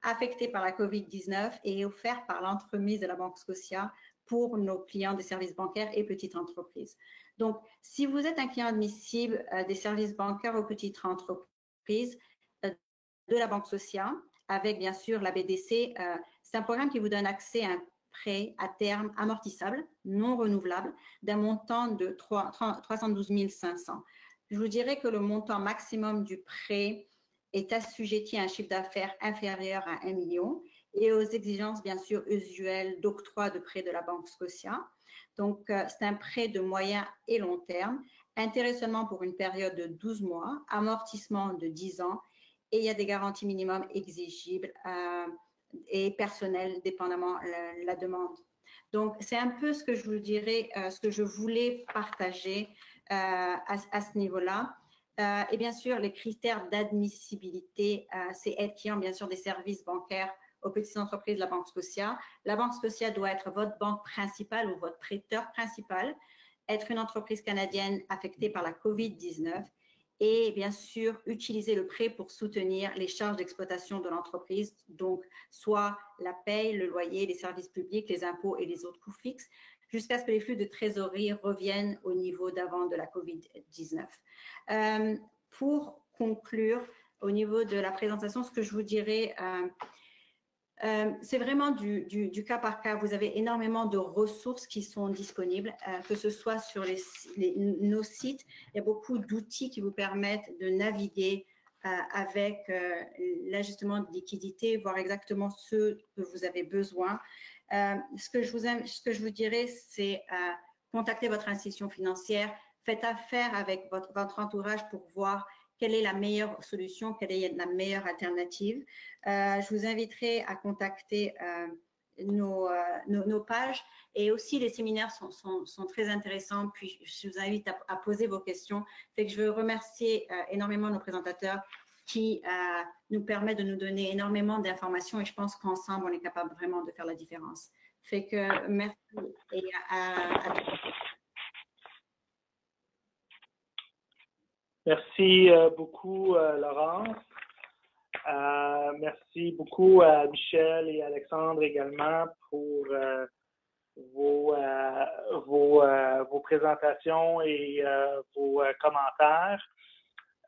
affectées par la COVID-19 et est offert par l'entremise de la Banque Scotia pour nos clients des services bancaires et petites entreprises. Donc, si vous êtes un client admissible des services bancaires aux petites entreprises de la Banque Scotia, avec bien sûr la BDC, c'est un programme qui vous donne accès à un prêt à terme amortissable, non renouvelable, d'un montant de 312 500. Je vous dirais que le montant maximum du prêt est assujetti à un chiffre d'affaires inférieur à 1 million et aux exigences, bien sûr, usuelles d'octroi de prêt de la Banque Scotia. Donc, c'est un prêt de moyen et long terme, intérêt seulement pour une période de 12 mois, amortissement de 10 ans, et il y a des garanties minimum exigibles et personnelles, dépendamment de la demande. Donc, c'est un peu ce que je vous dirais, ce que je voulais partager à ce niveau-là. Et bien sûr, les critères d'admissibilité, c'est être client, bien sûr, des services bancaires aux petites entreprises de la Banque Scotia. La Banque Scotia doit être votre banque principale ou votre prêteur principal, être une entreprise canadienne affectée par la COVID-19 et bien sûr utiliser le prêt pour soutenir les charges d'exploitation de l'entreprise, donc soit la paye, le loyer, les services publics, les impôts et les autres coûts fixes, jusqu'à ce que les flux de trésorerie reviennent au niveau d'avant de la COVID-19. Pour conclure, au niveau de la présentation, ce que je vous dirais, c'est vraiment du cas par cas. Vous avez énormément de ressources qui sont disponibles, que ce soit sur nos sites. Il y a beaucoup d'outils qui vous permettent de naviguer avec l'ajustement de liquidité, voir exactement ce que vous avez besoin. Ce que je vous dirais, c'est contacter votre institution financière, faites affaire avec votre entourage pour voir quelle est la meilleure solution, quelle est la meilleure alternative. Je vous inviterai à contacter nos pages et aussi les séminaires sont très intéressants. Puis je vous invite à poser vos questions. Fait que je veux remercier énormément nos présentateurs qui nous permettent de nous donner énormément d'informations et je pense qu'ensemble, on est capable vraiment de faire la différence. Fait que merci et à Merci beaucoup, Laurence. Merci beaucoup à Michel et Alexandre également pour vos présentations et vos commentaires.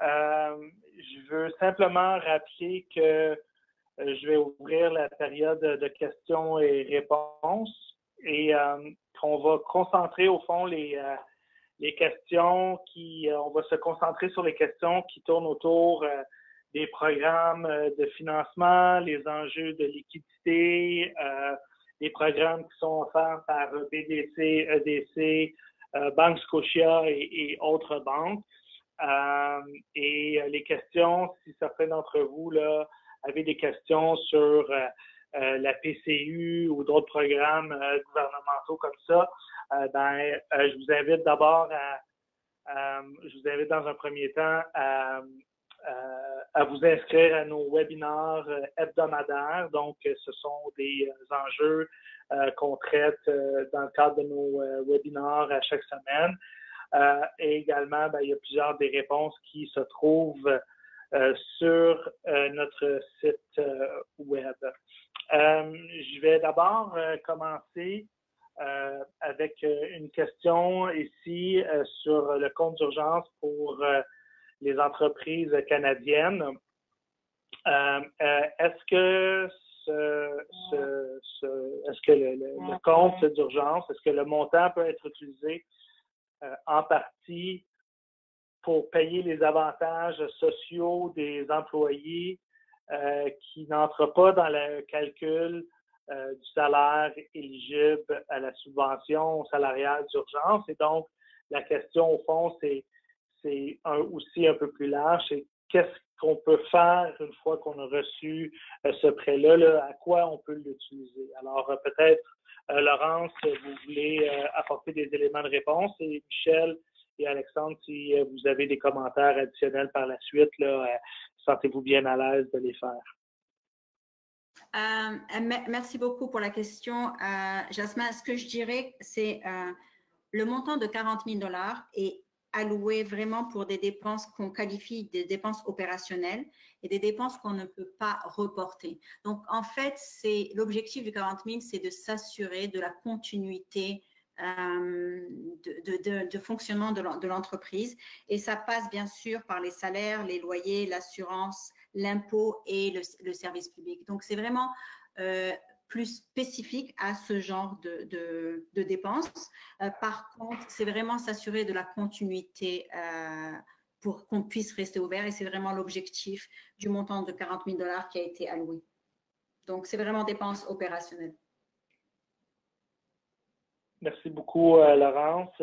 Je veux simplement rappeler que je vais ouvrir la période de questions et réponses et qu'on va concentrer au fond les questions on va se concentrer sur les questions qui tournent autour des programmes de financement, les enjeux de liquidité, les programmes qui sont offerts par BDC, EDC, Banque Scotia et autres banques. Et les questions, si certains d'entre vous là, avez des questions sur la PCU ou d'autres programmes gouvernementaux comme ça, je vous invite d'abord je vous invite dans un premier temps à vous inscrire à nos webinaires hebdomadaires. Donc, ce sont des enjeux qu'on traite dans le cadre de nos webinaires à chaque semaine. Et également, il y a plusieurs des réponses qui se trouvent sur notre site web. Je vais d'abord commencer avec une question ici sur le compte d'urgence pour les entreprises canadiennes. Est-ce que le compte d'urgence, est-ce que le montant peut être utilisé en partie pour payer les avantages sociaux des employés qui n'entrent pas dans le calcul du salaire éligible à la subvention salariale d'urgence? Et donc, la question, au fond, c'est aussi un peu plus large, c'est qu'est-ce qu'on peut faire une fois qu'on a reçu ce prêt-là, à quoi on peut l'utiliser? Alors, peut-être, Laurence, vous voulez apporter des éléments de réponse, et Michel et Alexandre, si vous avez des commentaires additionnels par la suite, sentez-vous bien à l'aise de les faire. Merci beaucoup pour la question. Jasmin, ce que je dirais, c'est le montant de 40 000 $ est alloué vraiment pour des dépenses qu'on qualifie des dépenses opérationnelles et des dépenses qu'on ne peut pas reporter. Donc, en fait, l'objectif du 40 000, c'est de s'assurer de la continuité de fonctionnement de l'entreprise. Et ça passe bien sûr par les salaires, les loyers, l'assurance, l'impôt et le service public. Donc, c'est vraiment plus spécifique à ce genre de dépenses. Par contre, c'est vraiment s'assurer de la continuité pour qu'on puisse rester ouvert, et c'est vraiment l'objectif du montant de 40 000 $ qui a été alloué. Donc, c'est vraiment dépenses opérationnelles. Merci beaucoup, Laurence.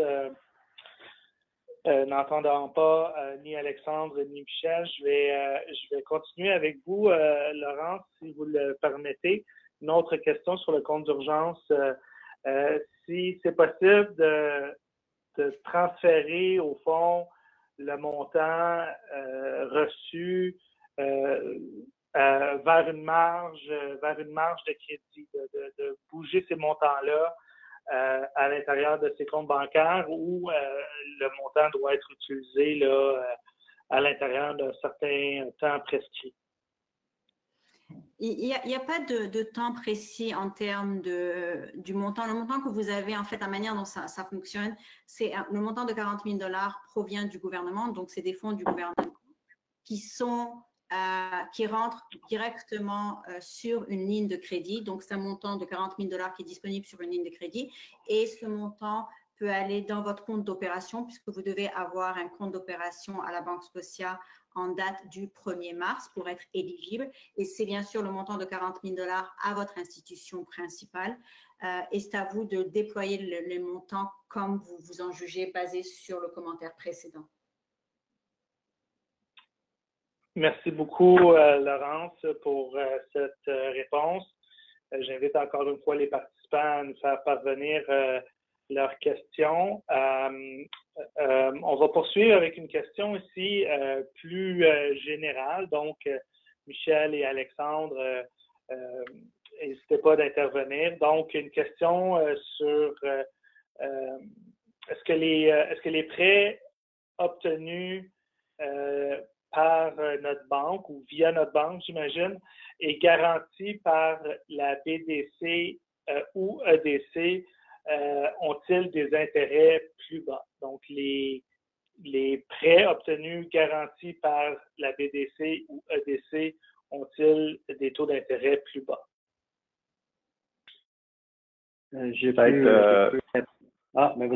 N'entendant pas ni Alexandre ni Michel, je vais continuer avec vous, Laurence, si vous le permettez. Une autre question sur le compte d'urgence. Si c'est possible de transférer, au fond, le montant reçu vers une marge de crédit, de bouger ces montants-là à l'intérieur de ces comptes bancaires, où le montant doit être utilisé à l'intérieur d'un certain temps prescrit. Il n'y a pas de temps précis en termes du montant. Le montant que vous avez, en fait, la manière dont ça fonctionne, c'est le montant de 40 000 $ provient du gouvernement, donc c'est des fonds du gouvernement qui rentrent directement sur une ligne de crédit. Donc, c'est un montant de 40 000 $ qui est disponible sur une ligne de crédit, et ce montant peut aller dans votre compte d'opération, puisque vous devez avoir un compte d'opération à la Banque Scotia en date du 1er mars pour être éligible. Et c'est bien sûr le montant de 40 000 $ à votre institution principale. Et c'est à vous de déployer les montants comme vous en jugez, basé sur le commentaire précédent. Merci beaucoup, Laurence, pour cette réponse. J'invite encore une fois les participants à nous faire parvenir leurs questions. On va poursuivre avec une question ici plus générale. Donc, Michel et Alexandre, n'hésitez pas d'intervenir. Donc, une question sur est-ce que les prêts obtenus par notre banque ou via notre banque, j'imagine, est garanti par la BDC ou EDC ont-ils des intérêts plus bas? Donc, les prêts obtenus garantis par la BDC ou EDC ont-ils des taux d'intérêt plus bas? Vas-y,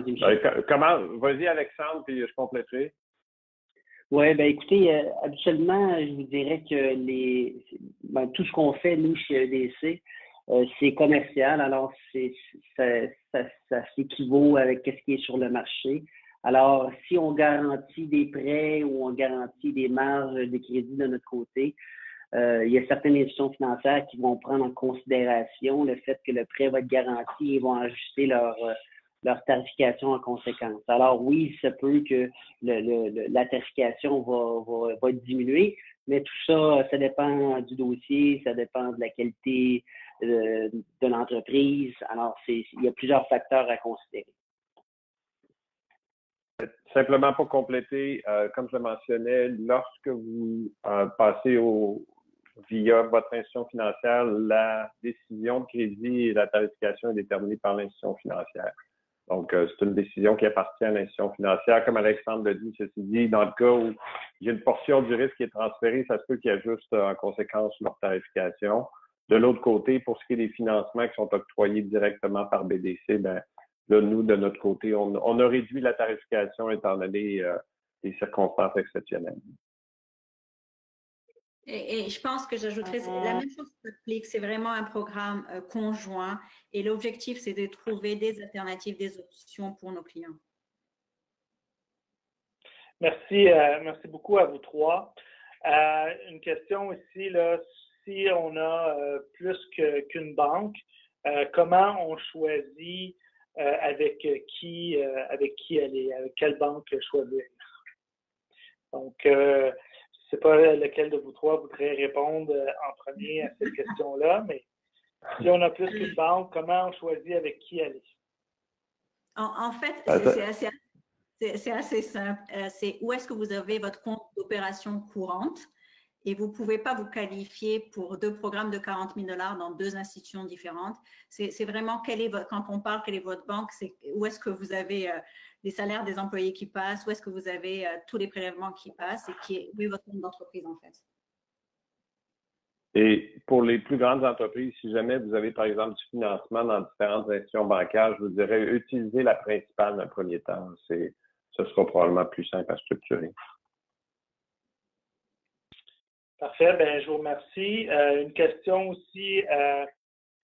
Michel. Vas-y, Alexandre, puis je compléterai. Oui, écoutez, habituellement, je vous dirais que tout ce qu'on fait, nous, chez EDC, c'est commercial, alors ça s'équivaut avec ce qui est sur le marché. Alors, si on garantit des prêts ou on garantit des marges de crédit de notre côté, il y a certaines institutions financières qui vont prendre en considération le fait que le prêt va être garanti et vont ajuster leur tarification en conséquence. Alors oui, ça peut que la tarification va diminuer, mais tout ça, ça dépend du dossier, ça dépend de la qualité de l'entreprise. Alors, il y a plusieurs facteurs à considérer. Simplement pour compléter, comme je le mentionnais, lorsque vous passez via votre institution financière, la décision de crédit et la tarification est déterminée par l'institution financière. Donc, c'est une décision qui appartient à l'institution financière. Comme Alexandre l'a dit, ceci dit, dans le cas où il y a une portion du risque qui est transférée, ça se peut qu'ils ajustent en conséquence leur tarification. De l'autre côté, pour ce qui est des financements qui sont octroyés directement par BDC, ben là, nous, de notre côté, on a réduit la tarification étant donné des circonstances exceptionnelles. Et je pense que j'ajouterais, la même chose s'applique, c'est vraiment un programme conjoint et l'objectif, c'est de trouver des alternatives, des options pour nos clients. Merci, merci beaucoup à vous trois. Une question ici, là, si on a plus qu'une banque, comment on choisit avec qui aller, avec quelle banque choisir? Donc, je ne sais pas lequel de vous trois voudrait répondre en premier à cette question-là, mais si on a plus qu'une banque, comment on choisit avec qui aller? En fait, c'est assez simple. C'est où est-ce que vous avez votre compte d'opération courante et vous ne pouvez pas vous qualifier pour 2 programmes de 40 000 $ dans 2 institutions différentes. C'est vraiment quand on parle quelle est votre banque, c'est où est-ce que vous avez les salaires des employés qui passent, où est-ce que vous avez tous les prélèvements qui passent et où est votre compte d'entreprise en fait. Et pour les plus grandes entreprises, si jamais vous avez par exemple du financement dans différentes institutions bancaires, je vous dirais utilisez la principale dans le premier temps. Ce sera probablement plus simple à structurer. Parfait, ben, je vous remercie. Une question aussi,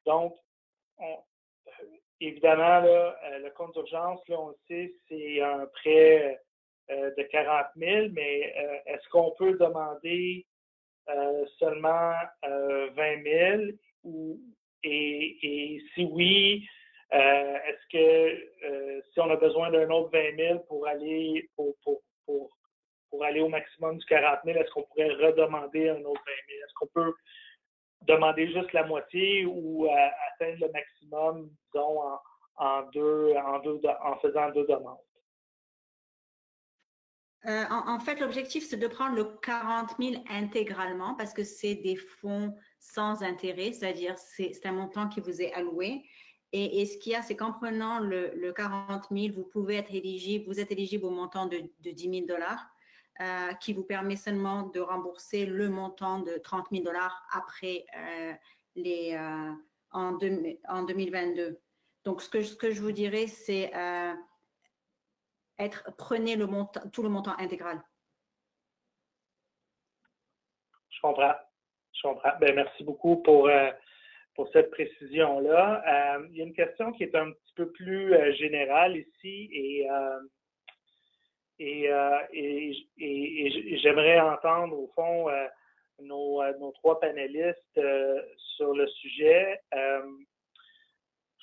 donc, évidemment, là, le compte d'urgence, là, on le sait, c'est un prêt de 40 000, mais est-ce qu'on peut demander seulement 20 000 et si oui, est-ce que si on a besoin d'un autre 20 000 pour aller pour aller au maximum du 40 000, est-ce qu'on pourrait redemander un autre 20 000? Est-ce qu'on peut demander juste la moitié ou atteindre le maximum, disons, en faisant 2 demandes? En fait, l'objectif, c'est de prendre le 40 000 intégralement parce que c'est des fonds sans intérêt, c'est-à-dire c'est un montant qui vous est alloué. Et ce qu'il y a, c'est qu'en prenant le 40 000, vous pouvez être éligible, vous êtes éligible au montant de 10 000 $. Qui vous permet seulement de rembourser le montant de 30 000 $ après en 2022. Donc, ce que je vous dirais, c'est prenez tout le montant intégral. Je comprends. Ben, merci beaucoup pour cette précision-là. Il y a une question qui est un petit peu plus générale ici et j'aimerais entendre, au fond, nos 3 panélistes sur le sujet.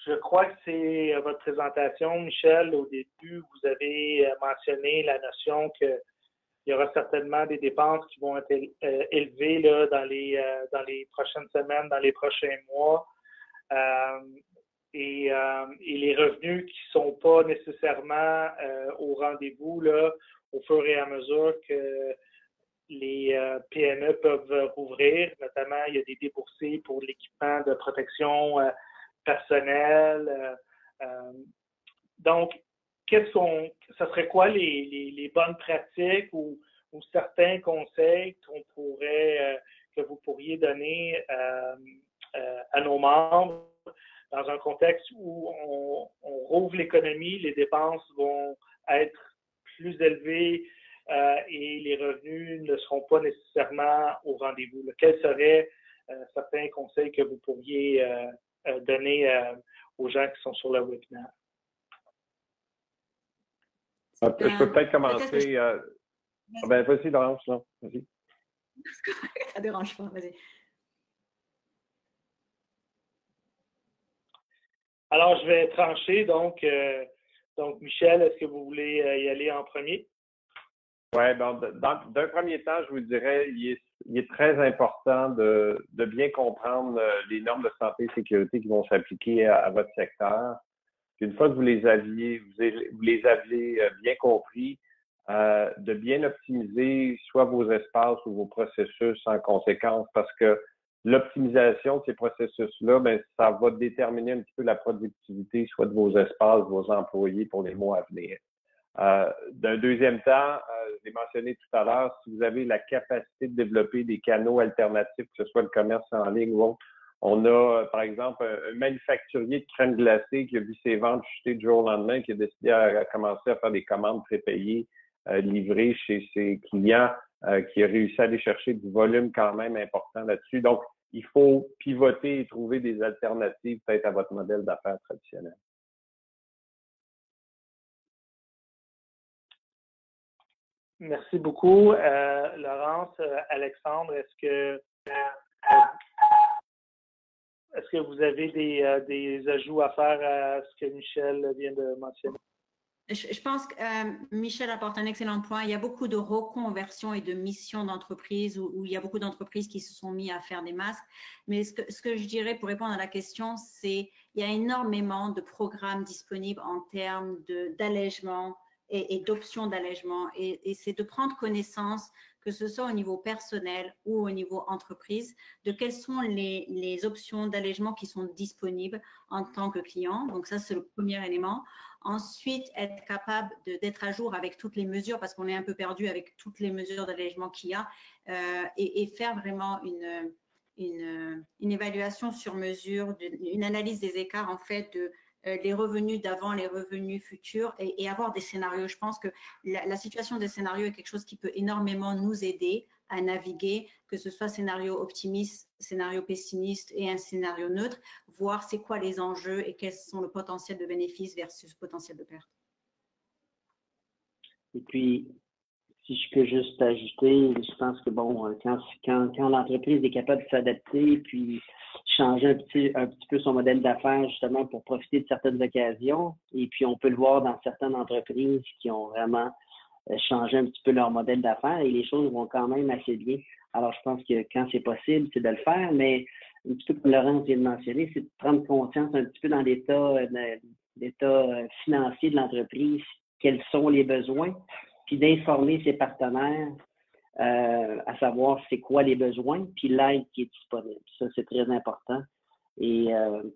Je crois que c'est votre présentation, Michel. Au début, vous avez mentionné la notion qu'il y aura certainement des dépenses qui vont être élevées là, dans les prochaines semaines, dans les prochains mois. Et les revenus qui ne sont pas nécessairement au rendez-vous là, au fur et à mesure que les PME peuvent rouvrir. Notamment, il y a des déboursés pour l'équipement de protection personnelle. Donc, ça serait quoi les bonnes pratiques ou certains conseils que vous pourriez donner à nos membres dans un contexte où on rouvre l'économie, les dépenses vont être plus élevées et les revenus ne seront pas nécessairement au rendez-vous. Quels seraient certains conseils que vous pourriez donner aux gens qui sont sur le webinaire? Je peux peut-être commencer. Ben, vas-y, Laurence, vas-y. Ça ne dérange pas, vas-y. Alors, je vais trancher. Donc Michel, est-ce que vous voulez y aller en premier? Oui, d'un premier temps, je vous dirais, il est très important de bien comprendre les normes de santé et sécurité qui vont s'appliquer à votre secteur. Puis une fois que vous les aviez bien compris, de bien optimiser soit vos espaces ou vos processus en conséquence, parce que l'optimisation de ces processus-là, ben, ça va déterminer un petit peu la productivité, soit de vos espaces, de vos employés pour les mois à venir. D'un deuxième temps, je l'ai mentionné tout à l'heure, si vous avez la capacité de développer des canaux alternatifs, que ce soit le commerce en ligne ou autre, on a, par exemple, un manufacturier de crème glacée qui a vu ses ventes chuter du jour au lendemain, qui a décidé à commencer à faire des commandes prépayées, livrées chez ses clients, qui a réussi à aller chercher du volume quand même important là-dessus. Donc, il faut pivoter et trouver des alternatives peut-être à votre modèle d'affaires traditionnel. Merci beaucoup. Laurence, Alexandre, est-ce que vous avez des ajouts à faire à ce que Michel vient de mentionner? Je pense que Michel apporte un excellent point. Il y a beaucoup de reconversions et de missions d'entreprise où il y a beaucoup d'entreprises qui se sont mis à faire des masques. Mais ce que je dirais pour répondre à la question, c'est il y a énormément de programmes disponibles en termes d'allègement et d'options d'allègement. Et c'est de prendre connaissance, que ce soit au niveau personnel ou au niveau entreprise, de quelles sont les options d'allègement qui sont disponibles en tant que client. Donc ça, c'est le premier élément. Ensuite, être capable d'être à jour avec toutes les mesures, parce qu'on est un peu perdu avec toutes les mesures d'allègement qu'il y a, et faire vraiment une évaluation sur mesure, une analyse des écarts en fait de les revenus d'avant, les revenus futurs et avoir des scénarios. Je pense que la situation des scénarios est quelque chose qui peut énormément nous aider à naviguer, que ce soit scénario optimiste, scénario pessimiste et un scénario neutre, voir c'est quoi les enjeux et quels sont le potentiel de bénéfice versus potentiel de perte. Et puis, si je peux juste ajouter, je pense que bon, quand l'entreprise est capable de s'adapter puis changer un petit peu son modèle d'affaires justement pour profiter de certaines occasions, et puis on peut le voir dans certaines entreprises qui ont vraiment changé un petit peu leur modèle d'affaires et les choses vont quand même assez bien. Alors, je pense que quand c'est possible, c'est de le faire, mais un petit peu comme Laurence vient de mentionner, c'est de prendre conscience un petit peu dans l'état financier de l'entreprise, quels sont les besoins, puis d'informer ses partenaires à savoir c'est quoi les besoins, puis l'aide qui est disponible. Ça, c'est très important. Et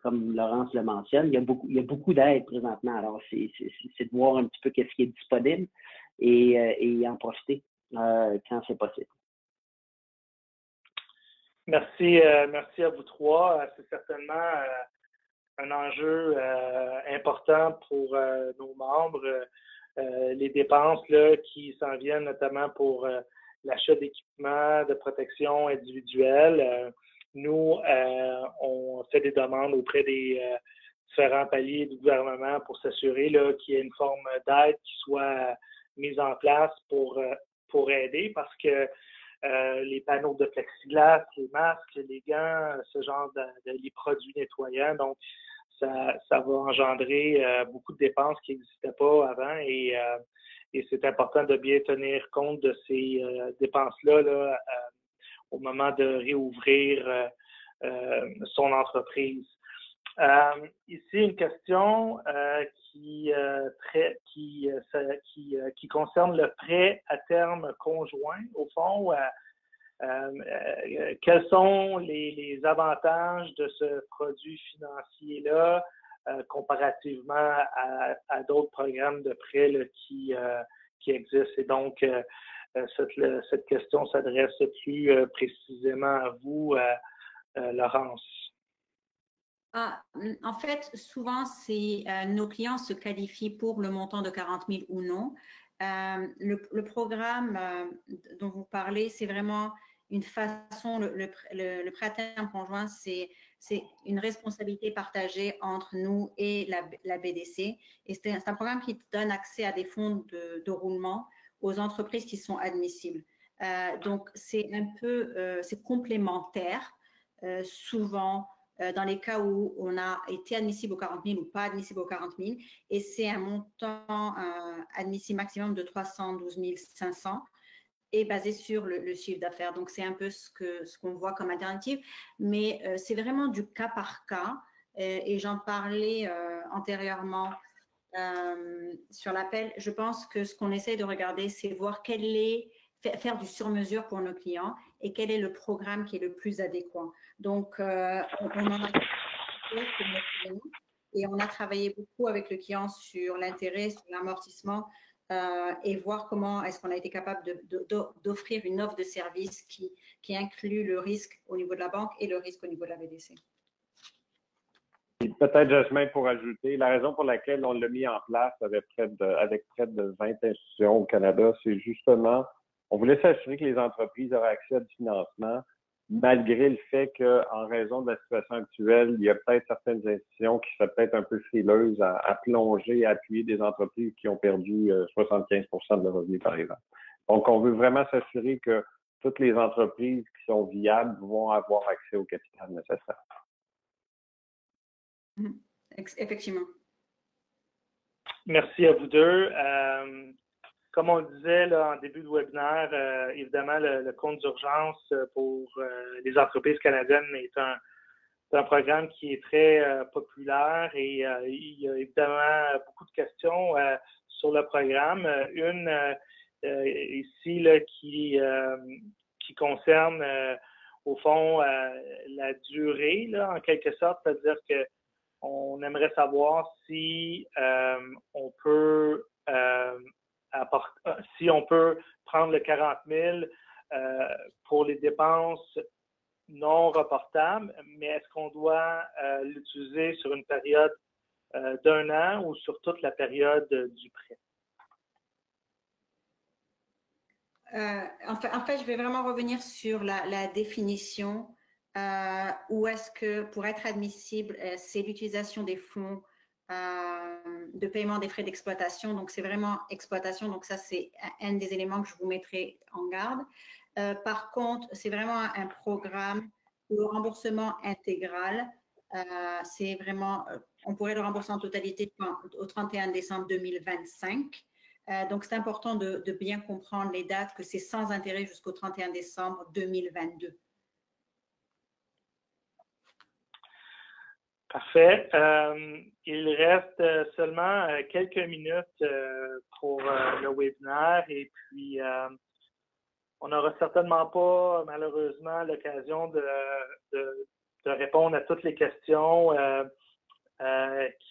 comme Laurence le mentionne, il y a beaucoup d'aide présentement. Alors, c'est de voir un petit peu qu'est-ce qui est disponible et en profiter quand c'est possible. Merci à vous trois. C'est certainement un enjeu important pour nos membres. Les dépenses là, qui s'en viennent notamment pour l'achat d'équipements de protection individuelle. Nous, on fait des demandes auprès des différents paliers du gouvernement pour s'assurer qu'il y ait une forme d'aide qui soit mise en place pour aider parce que les panneaux de plexiglas, les masques, les gants, ce genre les produits nettoyants. Donc, ça va engendrer beaucoup de dépenses qui n'existaient pas avant et c'est important de bien tenir compte de ces dépenses-là au moment de réouvrir son entreprise. Ici, une question qui concerne le prêt à terme conjoint. Au fond, quels sont les avantages de ce produit financier-là comparativement à d'autres programmes de prêt là, qui existent? Et donc, cette question s'adresse plus précisément à vous, Laurence. En fait, souvent, nos clients se qualifient pour le montant de 40 000 ou non. Le programme dont vous parlez, c'est vraiment une façon, le prêt à terme conjoint, c'est une responsabilité partagée entre nous et la BDC. Et c'est un programme qui donne accès à des fonds de roulement aux entreprises qui sont admissibles. Donc, c'est un peu c'est complémentaire. Souvent, dans les cas où on a été admissible aux 40 000 ou pas admissible aux 40 000, et c'est un montant admissible maximum de 312 500 et basé sur le chiffre d'affaires. Donc, c'est un peu ce qu'on voit comme alternative, mais c'est vraiment du cas par cas. Et j'en parlais antérieurement sur l'appel. Je pense que ce qu'on essaye de regarder, c'est voir faire du sur-mesure pour nos clients et quel est le programme qui est le plus adéquat. Donc, on en a pour nos clients et on a travaillé beaucoup avec le client sur l'intérêt, sur l'amortissement et voir comment est-ce qu'on a été capable d'offrir une offre de service qui inclut le risque au niveau de la banque et le risque au niveau de la BDC. Peut-être, Jasmin, pour ajouter, la raison pour laquelle on l'a mis en place avec près de 20 institutions au Canada, c'est justement, on voulait s'assurer que les entreprises auraient accès à du financement, malgré le fait qu'en raison de la situation actuelle, il y a peut-être certaines institutions qui seraient peut-être un peu frileuses à plonger et à appuyer des entreprises qui ont perdu 75 de leurs revenus, par exemple. Donc, on veut vraiment s'assurer que toutes les entreprises qui sont viables vont avoir accès au capital nécessaire. Effectivement. Merci à vous deux. Comme on le disait là, en début de webinaire, évidemment, le compte d'urgence pour les entreprises canadiennes est un programme qui est très populaire et il y a évidemment beaucoup de questions sur le programme. Une ici là, qui concerne au fond la durée, là, en quelque sorte, c'est-à-dire que on aimerait savoir si on peut prendre le 40 000 pour les dépenses non reportables, mais est-ce qu'on doit l'utiliser sur une période d'1 an ou sur toute la période du prêt? En fait, je vais vraiment revenir sur la définition. Où est-ce que, pour être admissible, c'est l'utilisation des fonds de paiement des frais d'exploitation. Donc, c'est vraiment exploitation. Donc, ça, c'est un des éléments que je vous mettrai en garde. Par contre, c'est vraiment un programme de remboursement intégral. C'est vraiment, on pourrait le rembourser en totalité au 31 décembre 2025. Donc, c'est important de bien comprendre les dates, que c'est sans intérêt jusqu'au 31 décembre 2022. Parfait. Il reste seulement quelques minutes pour le webinaire et puis on n'aura certainement pas, malheureusement, l'occasion de répondre à toutes les questions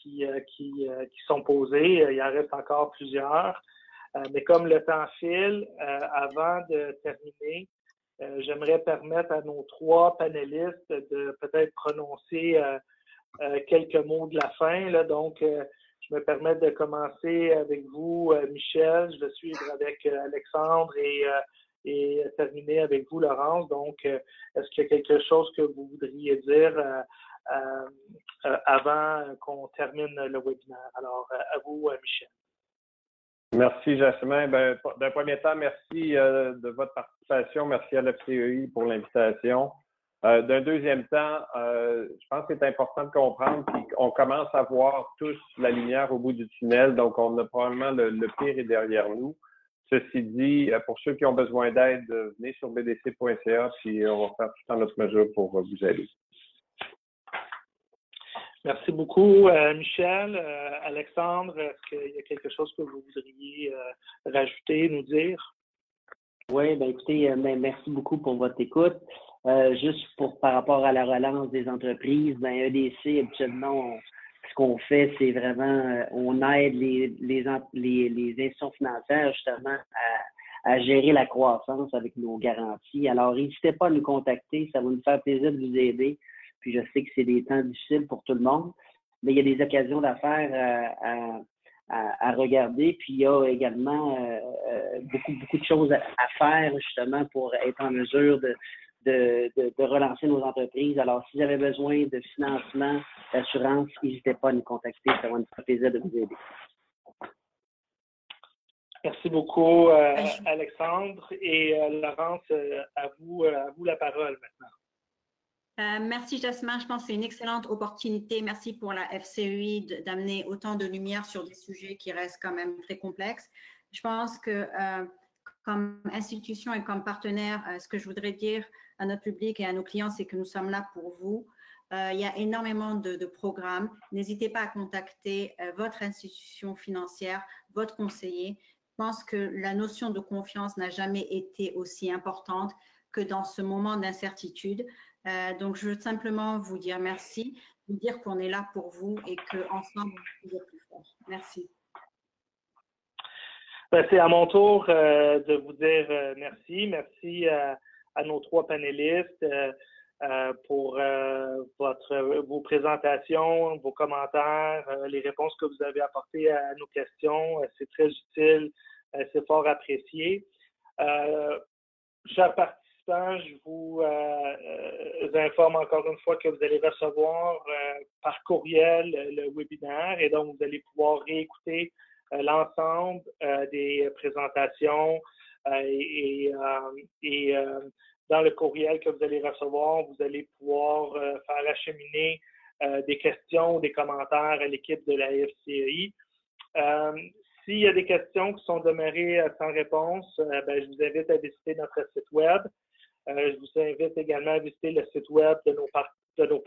qui sont posées. Il en reste encore plusieurs. Mais comme le temps file, avant de terminer, j'aimerais permettre à nos 3 panélistes de peut-être prononcer quelques mots de la fin. Là. Donc, je me permets de commencer avec vous, Michel. Je vais suivre avec Alexandre et terminer avec vous, Laurence. Donc, est-ce qu'il y a quelque chose que vous voudriez dire avant qu'on termine le webinaire? Alors, à vous, Michel. Merci, Jasmin. D'un premier temps, merci de votre participation. Merci à l'FCEI pour l'invitation. D'un deuxième temps, je pense que c'est important de comprendre qu'on commence à voir tous la lumière au bout du tunnel, donc on a probablement le pire est derrière nous. Ceci dit, pour ceux qui ont besoin d'aide, venez sur bdc.ca, puis on va faire tout en notre mesure pour vous aider. Merci beaucoup, Michel. Alexandre, est-ce qu'il y a quelque chose que vous voudriez rajouter, nous dire? Oui, écoutez, merci beaucoup pour votre écoute. Juste par rapport à la relance des entreprises, EDC, habituellement, ce qu'on fait, c'est vraiment, on aide les institutions financières justement à gérer la croissance avec nos garanties. Alors, n'hésitez pas à nous contacter, ça va nous faire plaisir de vous aider. Puis je sais que c'est des temps difficiles pour tout le monde, mais il y a des occasions d'affaires à regarder. Puis il y a également beaucoup de choses à faire justement pour être en mesure de relancer nos entreprises. Alors, si vous avez besoin de financement, d'assurance, n'hésitez pas à nous contacter. Ça va nous faire plaisir de vous aider. Merci beaucoup, Alexandre. Et Laurence, à vous la parole maintenant. Merci, Jasmin. Je pense que c'est une excellente opportunité. Merci pour la FCEI d'amener autant de lumière sur des sujets qui restent quand même très complexes. Je pense que comme institution et comme partenaire, ce que je voudrais dire à notre public et à nos clients, c'est que nous sommes là pour vous. Il y a énormément de programmes. N'hésitez pas à contacter votre institution financière, votre conseiller. Je pense que la notion de confiance n'a jamais été aussi importante que dans ce moment d'incertitude. Donc, je veux simplement vous dire merci, vous dire qu'on est là pour vous et qu'ensemble, on est toujours plus fort. Merci. C'est à mon tour de vous dire merci. Merci à nos 3 panélistes pour vos présentations, vos commentaires, les réponses que vous avez apportées à nos questions. C'est très utile, c'est fort apprécié. Chers participants, je vous informe encore une fois que vous allez recevoir par courriel le webinaire et donc vous allez pouvoir réécouter l'ensemble des présentations et dans le courriel que vous allez recevoir, vous allez pouvoir faire acheminer des questions ou des commentaires à l'équipe de la FCEI. S'il y a des questions qui sont demeurées sans réponse, je vous invite à visiter notre site web. Je vous invite également à visiter le site web de nos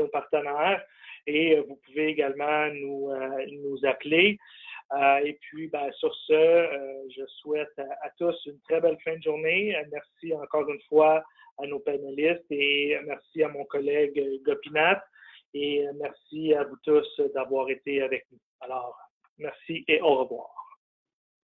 partenaires et vous pouvez également nous appeler. Et puis, sur ce, je souhaite à tous une très belle fin de journée. Merci encore une fois à nos panélistes et merci à mon collègue Gopinath et merci à vous tous d'avoir été avec nous. Alors, merci et au revoir.